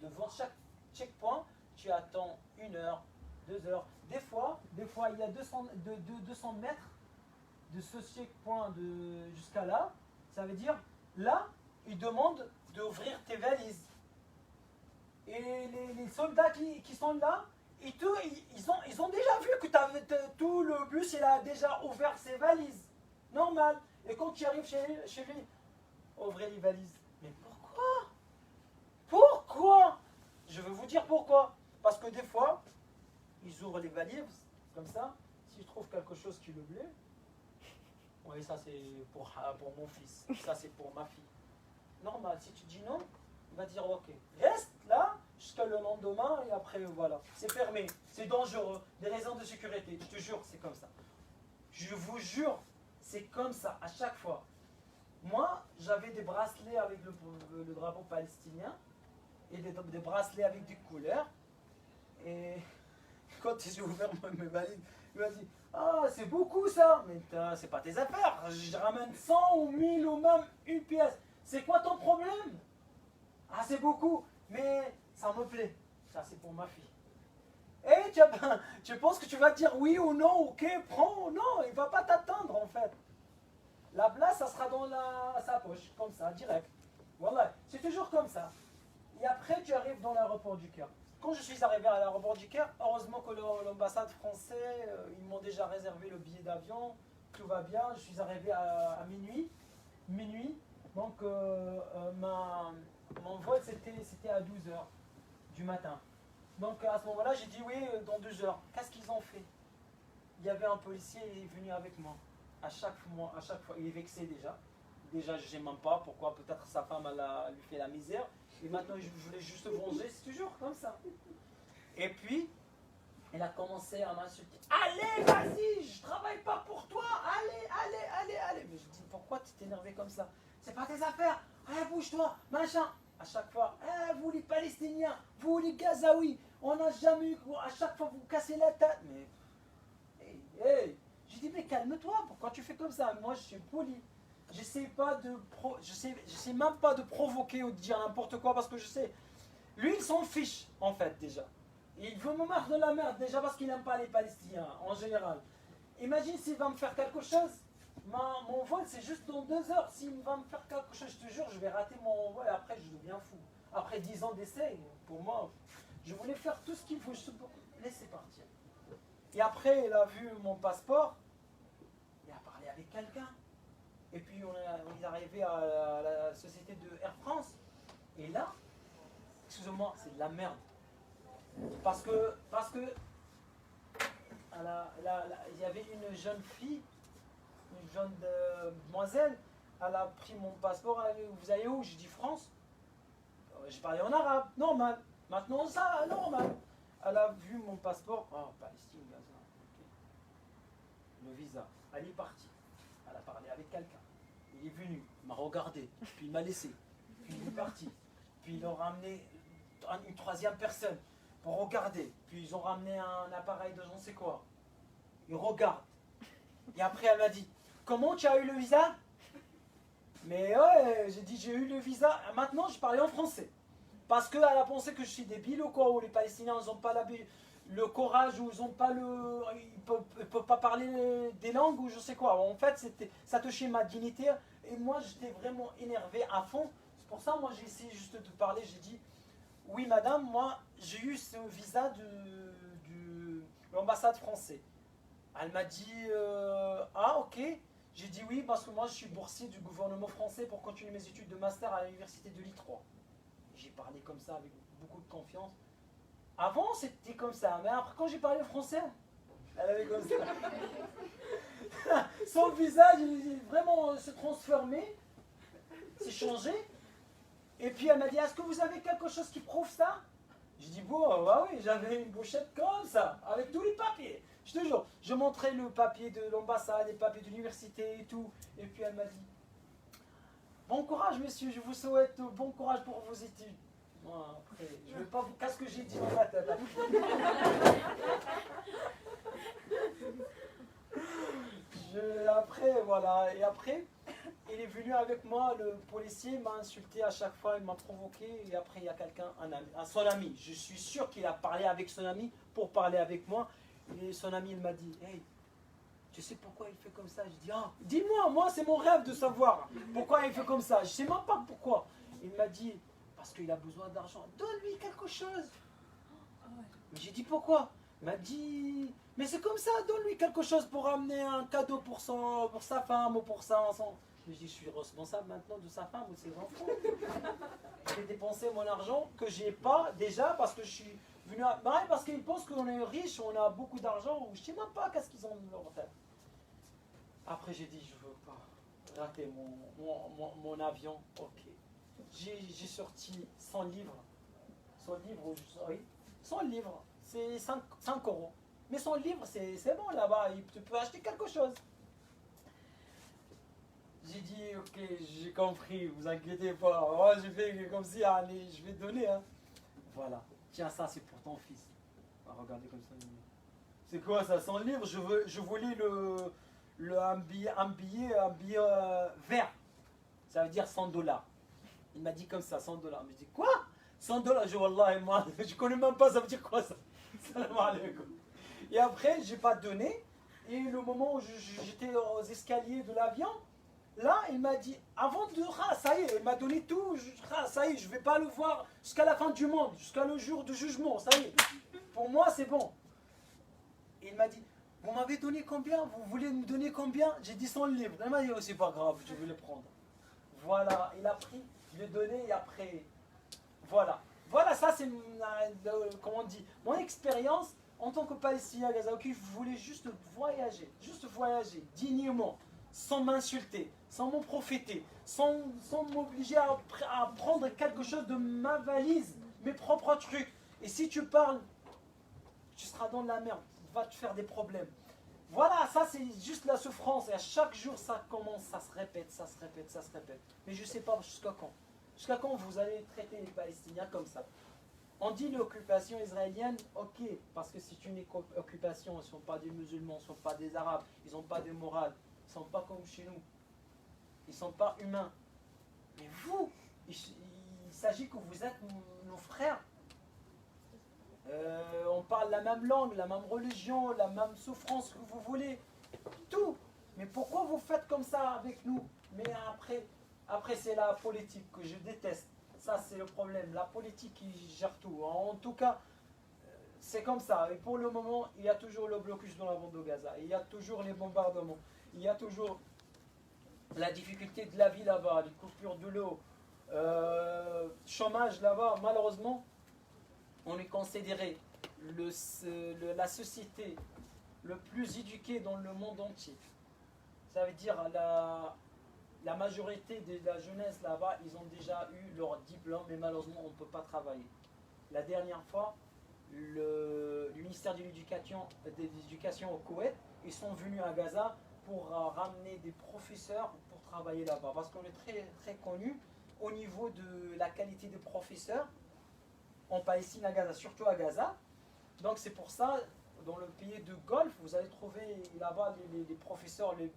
Devant chaque checkpoint, tu attends 1 heure, 2 heures. Des fois, il y a 200 mètres de ce checkpoint jusqu'à là. Ça veut dire, là, ils demandent d'ouvrir tes valises. Et les soldats qui sont là, ils ont déjà vu que tout le bus il a déjà ouvert ses valises. Normal. Et quand tu arrives chez lui, ouvrez les valises. Mais pourquoi? Pourquoi? Je vais vous dire pourquoi. Parce que des fois, ils ouvrent les valises, comme ça. S'ils trouvent quelque chose qui le plaît, oui, ça c'est pour mon fils, ça c'est pour ma fille. Normal, si tu dis non, il va dire ok. Reste là jusqu'à le lendemain et après voilà. C'est fermé, c'est dangereux, des raisons de sécurité. Je te jure, c'est comme ça. Je vous jure, c'est comme ça à chaque fois. Moi, j'avais des bracelets avec le drapeau palestinien et des bracelets avec des couleurs. Et quand j'ai ouvert mes valises, il m'a dit ah, c'est beaucoup ça, mais c'est pas tes affaires. Je ramène 100 ou 1000 ou même une pièce. C'est quoi ton problème? Ah, c'est beaucoup, mais ça me plaît. Ça, c'est pour ma fille. Et tu penses que tu vas dire oui ou non, ok, prends. Non, il ne va pas t'attendre en fait. La place, ça sera dans sa poche, comme ça, direct. Voilà, c'est toujours comme ça. Et après, tu arrives dans l'aéroport du Caire. Quand je suis arrivé à l'aéroport du Caire, heureusement que l'ambassade française, ils m'ont déjà réservé le billet d'avion, tout va bien. Je suis arrivé à minuit. Donc, mon vol, c'était à 12h du matin. Donc, à ce moment-là, j'ai dit oui, dans 2 heures. Qu'est-ce qu'ils ont fait? Il y avait un policier, il est venu avec moi. À chaque fois, il est vexé déjà. Déjà, je ne sais même pas pourquoi. Peut-être sa femme lui fait la misère. Et maintenant, je voulais juste venger. C'est toujours comme ça. Et puis, elle a commencé à m'insulter. Allez, vas-y, je ne travaille pas pour toi. Allez. Mais je dis, pourquoi tu t'es énervé comme ça? C'est pas tes affaires. Allez, bouge-toi, machin. À chaque fois, vous les Palestiniens, vous les Gazaouis, on n'a jamais eu. À chaque fois, vous cassez la tête. Mais, hey. Je dis, mais calme-toi, pourquoi tu fais comme ça? Moi, je suis poli. Je sais même pas de provoquer ou de dire n'importe quoi parce que je sais. Lui, il s'en fiche, en fait, déjà. Il veut me mettre de la merde, déjà parce qu'il n'aime pas les Palestiniens, en général. Imagine s'il va me faire quelque chose. Mon vol, c'est juste dans 2 heures. S'il va me faire quelque chose, je te jure, je vais rater mon vol et après, je deviens fou. Après 10 ans d'essai, pour moi, je voulais faire tout ce qu'il faut juste pour laisser partir. Et après, il a vu mon passeport, il a parlé avec quelqu'un. Et puis, on est arrivé à la société de Air France. Et là, excusez-moi, c'est de la merde. Parce que il y avait une jeune fille, une jeune demoiselle, elle a pris mon passeport, elle a dit, vous allez où? J'ai dit France. J'ai parlé en arabe, normal. Maintenant ça, normal. Elle a vu mon passeport, oh, Palestine, Gaza, ok. Le visa, elle est partie. Elle a parlé avec quelqu'un. Il est venu, il m'a regardé, puis il m'a laissé. Puis il est parti. Puis ils ont ramené une troisième personne pour regarder. Puis ils ont ramené un appareil de je ne sais quoi. Ils regardent. Et après elle m'a dit, comment tu as eu le visa? Mais ouais, j'ai dit j'ai eu le visa. Maintenant je parlais en français. Parce qu'elle a pensé que je suis débile ou quoi, ou les Palestiniens n'ont pas le courage, ou ils n'ont pas ils peuvent pas parler des langues, ou je sais quoi. En fait, ça touchait ma dignité. Et moi, j'étais vraiment énervé à fond. C'est pour ça, moi, j'ai essayé juste de parler. J'ai dit, oui, madame, moi, j'ai eu ce visa de l'ambassade française. Elle m'a dit, ah, ok. J'ai dit oui, parce que moi, je suis boursier du gouvernement français pour continuer mes études de master à l'université de Lille 3. J'ai parlé comme ça avec beaucoup de confiance. Avant, c'était comme ça, mais après, quand j'ai parlé français, elle avait comme ça. Son visage, il vraiment se transformé, s'est changé. Et puis elle m'a dit, est-ce que vous avez quelque chose qui prouve ça? J'ai dit, bon, bah oui, j'avais une pochette comme ça, avec tous les papiers. Je te jure, je montrais le papier de l'ambassade, les papiers de l'université et tout. Et puis elle m'a dit, bon courage, monsieur, je vous souhaite bon courage pour vos études. Moi, après, je ne vais pas vous casser ce que j'ai dit dans ma tête. Après, voilà. Et après, il est venu avec moi, le policier m'a insulté à chaque fois, il m'a provoqué. Et après, il y a quelqu'un, son ami. Je suis sûr qu'il a parlé avec son ami pour parler avec moi. Et son ami, il m'a dit, hey, tu sais pourquoi il fait comme ça? Je dis, ah, dis-moi, moi c'est mon rêve de savoir pourquoi il fait comme ça. Je ne sais même pas pourquoi. Il m'a dit, parce qu'il a besoin d'argent. Donne-lui quelque chose. Mais j'ai dit, pourquoi? Il m'a dit, mais c'est comme ça, donne-lui quelque chose pour amener un cadeau pour sa femme ou pour son... Mais je dis, je suis responsable maintenant de sa femme ou de ses enfants. J'ai dépensé mon argent que j'ai pas déjà parce que je suis venu à... parce qu'ils pensent qu'on est riche, on a beaucoup d'argent, ou je ne sais même pas qu'est-ce qu'ils ont dans leur tête. Après j'ai dit, je ne veux pas rater mon avion. Ok. J'ai sorti 100 livres. 100 livres, oui. 100 livres, c'est 5 euros. Mais 100 livres, c'est bon là-bas, tu peux acheter quelque chose. J'ai dit, ok, j'ai compris, vous inquiétez pas. Oh, j'ai fait comme si, allez, je vais te donner. Hein. Voilà. Tiens, ça, c'est pour ton fils. Regardez comme ça. C'est quoi ça, 100 livres? Je voulais un billet vert. Ça veut dire 100 $. Il m'a dit comme ça, 100 $. Je me dis, quoi? 100 $? Je dis, wallah, moi, je connais même pas, ça veut dire quoi ça? Salam alaikum. Et après, j'ai pas donné. Et le moment où j'étais aux escaliers de l'avion, là, il m'a dit, avant de... ça y est, il m'a donné tout. Ça y est, je ne vais pas le voir jusqu'à la fin du monde, jusqu'à le jour du jugement. Ça y est, pour moi, c'est bon. Et il m'a dit, vous m'avez donné combien? Vous voulez me donner combien? J'ai dit 100 livres. Il m'a dit, oh, c'est pas grave, je vais le prendre. Voilà, il a pris, je l'ai donné et après... Voilà. Voilà, ça c'est, comment on dit, mon expérience en tant que Palestinien à Gaza. Ok, je voulais juste voyager dignement, sans m'insulter, sans m'en profiter, sans m'obliger à prendre quelque chose de ma valise, mes propres trucs. Et si tu parles, tu seras dans la merde, va te faire des problèmes. Voilà, ça c'est juste la souffrance. Et à chaque jour, ça commence, ça se répète, ça se répète, ça se répète. Mais je ne sais pas jusqu'à quand. Jusqu'à quand vous allez traiter les Palestiniens comme ça? On dit l'occupation israélienne, ok, parce que c'est une occupation, ils ne sont pas des musulmans, ils ne sont pas des arabes, ils n'ont pas de morale, ils ne sont pas comme chez nous, ils ne sont pas humains. Mais vous, il s'agit que vous êtes nos frères. On parle la même langue, la même religion, la même souffrance que vous voulez, tout. mais pourquoi vous faites comme ça avec nous? Mais après c'est la politique que je déteste. Ça, c'est le problème. La politique qui gère tout. En tout cas, c'est comme ça. Et pour le moment, il y a toujours le blocus dans la bande de Gaza. Il y a toujours les bombardements. Il y a toujours la difficulté de la vie là-bas, les coupures de l'eau, chômage là-bas. Malheureusement, on est considéré la société le plus éduquée dans le monde entier. Ça veut dire la majorité de la jeunesse là-bas, ils ont déjà eu leur diplôme, mais malheureusement, on ne peut pas travailler. La dernière fois, le ministère de l'Éducation au Koweït, ils sont venus à Gaza pour ramener des professeurs pour travailler là-bas. Parce qu'on est très, très connu au niveau de la qualité des professeurs en Palestine, à Gaza, surtout à Gaza. Donc c'est pour ça, dans le pays de Golfe, vous allez trouver là-bas les professeurs de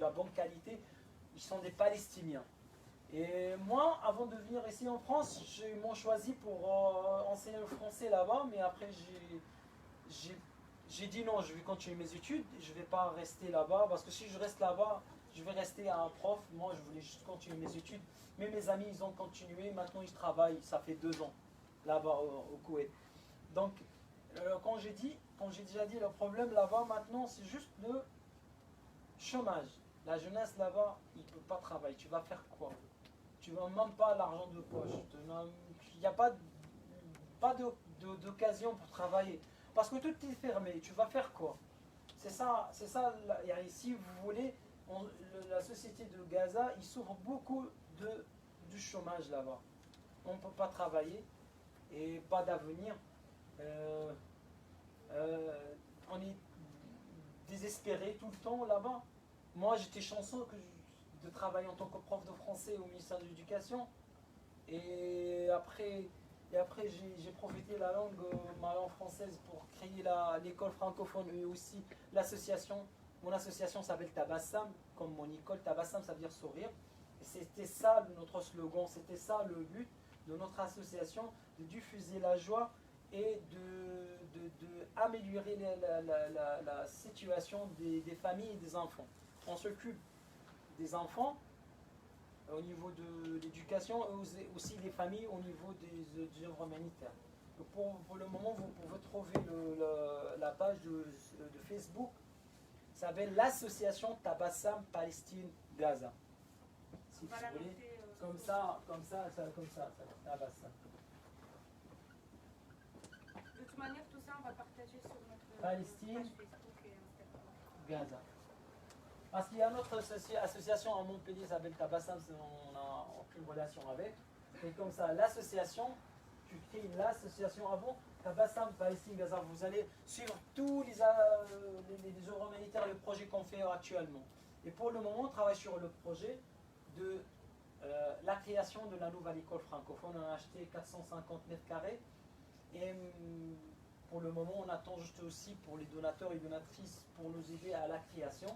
la bonne qualité, ils sont des Palestiniens. Et moi, avant de venir ici en France, ils m'ont choisi pour enseigner le français là-bas, mais après j'ai dit non, je vais continuer mes études, je ne vais pas rester là-bas, parce que si je reste là-bas, je vais rester un prof. Moi, je voulais juste continuer mes études, mais mes amis, ils ont continué, maintenant ils travaillent, ça fait 2 ans là-bas au Koweït. Donc, quand j'ai déjà dit, le problème là-bas maintenant, c'est juste le chômage. La jeunesse là-bas, il ne peut pas travailler. Tu vas faire quoi? Tu n'as même pas l'argent de poche. Il n'y a pas d'occasion pour travailler. Parce que tout est fermé. Tu vas faire quoi? C'est ça. Si vous voulez, la société de Gaza, il souffre beaucoup du chômage là-bas. On ne peut pas travailler et pas d'avenir. On est désespéré tout le temps là-bas. Moi, j'étais chanceux de travailler en tant que prof de français au ministère de l'Éducation. Et après j'ai profité de ma langue française pour créer l'école francophone et aussi l'association. Mon association s'appelle Tabassam, comme mon école. Tabassam, ça veut dire sourire. Et c'était ça notre slogan, c'était ça le but de notre association, de diffuser la joie et d'améliorer la situation des familles et des enfants. On s'occupe des enfants au niveau de l'éducation et aussi des familles au niveau des œuvres humanitaires. Donc pour le moment, vous pouvez trouver la page de Facebook, ça s'appelle l'association Tabassam Palestine Gaza. Si vous voulez, comme ça, Tabassam. De toute manière, tout ça, on va partager sur notre Palestine, page Facebook et Instagram. Gaza. Parce qu'il y a notre association à Montpellier, ça s'appelle Tabassam, on n'a aucune relation avec. Et comme ça, l'association, tu crées l'association avant, Tabassam Palestine Gaza. Vous allez suivre tous les œuvres humanitaires et les projets qu'on fait actuellement. Et pour le moment, on travaille sur le projet de la création de la nouvelle école francophone. On a acheté 450 mètres carrés. Et pour le moment, on attend juste aussi pour les donateurs et donatrices pour nous aider à la création.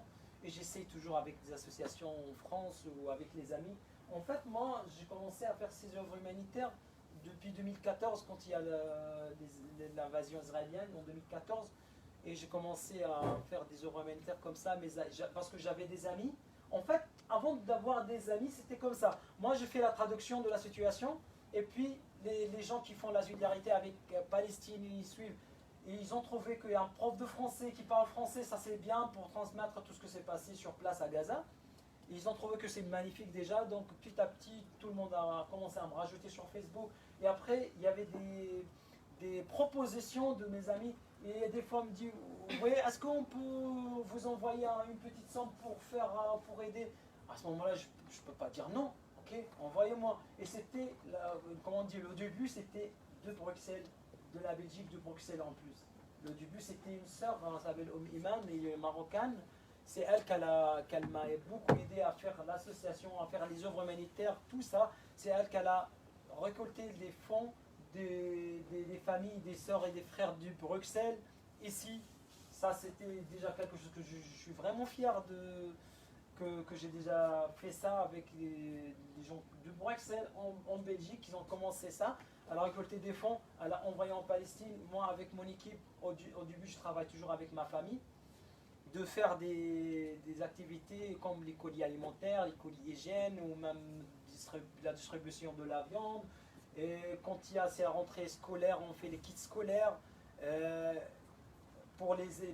Et j'essaie toujours avec des associations en France ou avec les amis. En fait, moi, j'ai commencé à faire ces œuvres humanitaires depuis 2014, quand il y a l'invasion israélienne en 2014. Et j'ai commencé à faire des œuvres humanitaires comme ça, parce que j'avais des amis. En fait, avant d'avoir des amis, c'était comme ça. Moi, j'ai fait la traduction de la situation. Et puis, les gens qui font la solidarité avec Palestine, ils suivent. Et ils ont trouvé qu'il y a un prof de français qui parle français, ça c'est bien pour transmettre tout ce que s'est passé sur place à Gaza. Et ils ont trouvé que c'est magnifique déjà, donc petit à petit, tout le monde a commencé à me rajouter sur Facebook. Et après, il y avait des propositions de mes amis. Et des fois, on me dit, oui, est-ce qu'on peut vous envoyer une petite somme pour aider? À ce moment-là, je ne peux pas dire non. Ok, envoyez-moi. Et c'était, comment on dit, le début, c'était de Bruxelles, de la Belgique, de Bruxelles en plus. Le début, c'était une sœur, elle s'appelle Iman, elle est marocaine. C'est elle qu'elle m'a beaucoup aidé à faire l'association, à faire les œuvres humanitaires, tout ça. C'est elle qu'elle a récolté les fonds des familles, des sœurs et des frères de Bruxelles. Ici, ça c'était déjà quelque chose que je suis vraiment fier que j'ai déjà fait ça avec les gens de Bruxelles en Belgique. Ils ont commencé ça. Elle a récolté des fonds, elle a envoyé en Palestine. Moi, avec mon équipe, au début, je travaille toujours avec ma famille. de faire des activités comme les colis alimentaires, les colis hygiène ou même la distribution de la viande. Et quand il y a ces rentrées scolaires, on fait les kits scolaires.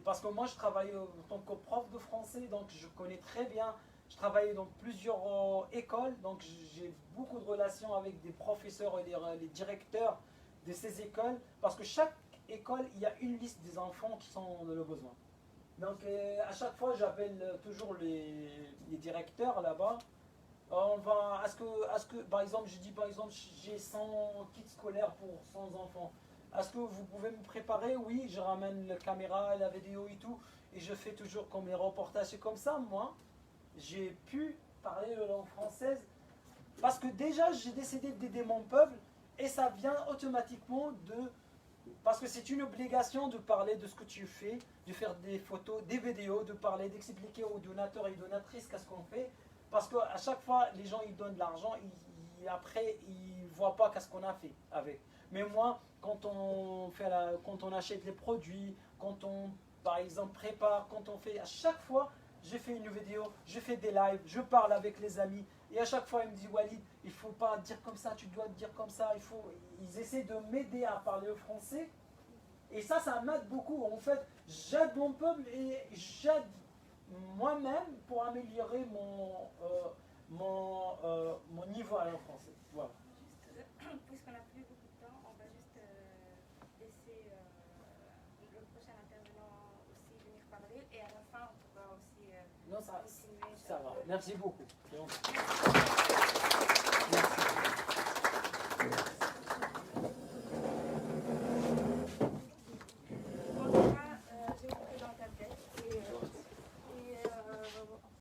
Parce que moi je travaille en tant que prof de français, donc je connais très bien. Je travaille dans plusieurs écoles, donc j'ai beaucoup de relations avec des professeurs et les directeurs de ces écoles, parce que chaque école, il y a une liste des enfants qui sont dans le besoin. Donc à chaque fois, j'appelle toujours les directeurs là-bas. Par exemple, je dis par exemple, j'ai 100 kits scolaires pour 100 enfants. Est-ce que vous pouvez me préparer? Oui, je ramène la caméra, la vidéo et tout, et je fais toujours comme les reportages. C'est comme ça, moi, j'ai pu parler la langue française, parce que déjà, j'ai décidé d'aider mon peuple, et ça vient automatiquement de... Parce que c'est une obligation de parler de ce que tu fais, de faire des photos, des vidéos, de parler, d'expliquer aux donateurs et donatrices qu'est-ce qu'on fait. Parce qu'à chaque fois, les gens ils donnent de l'argent, après ils ne voient pas qu'est-ce qu'on a fait avec. Mais moi, quand on achète les produits, quand on, par exemple, prépare, quand on fait, à chaque fois, je fais une vidéo, je fais des lives, je parle avec les amis. Et à chaque fois, ils me disent, Walid, il ne faut pas dire comme ça, tu dois dire comme ça. Ils essaient de m'aider à parler le français. Et ça m'aide beaucoup. En fait, j'aide mon peuple et j'aide moi-même pour améliorer mon niveau à la français. Voilà. Juste, puisqu'on n'a plus beaucoup de temps, on va juste laisser le prochain intervenant aussi venir parler. Et à la fin, on pourra aussi Non, continuer. ça va. Merci beaucoup.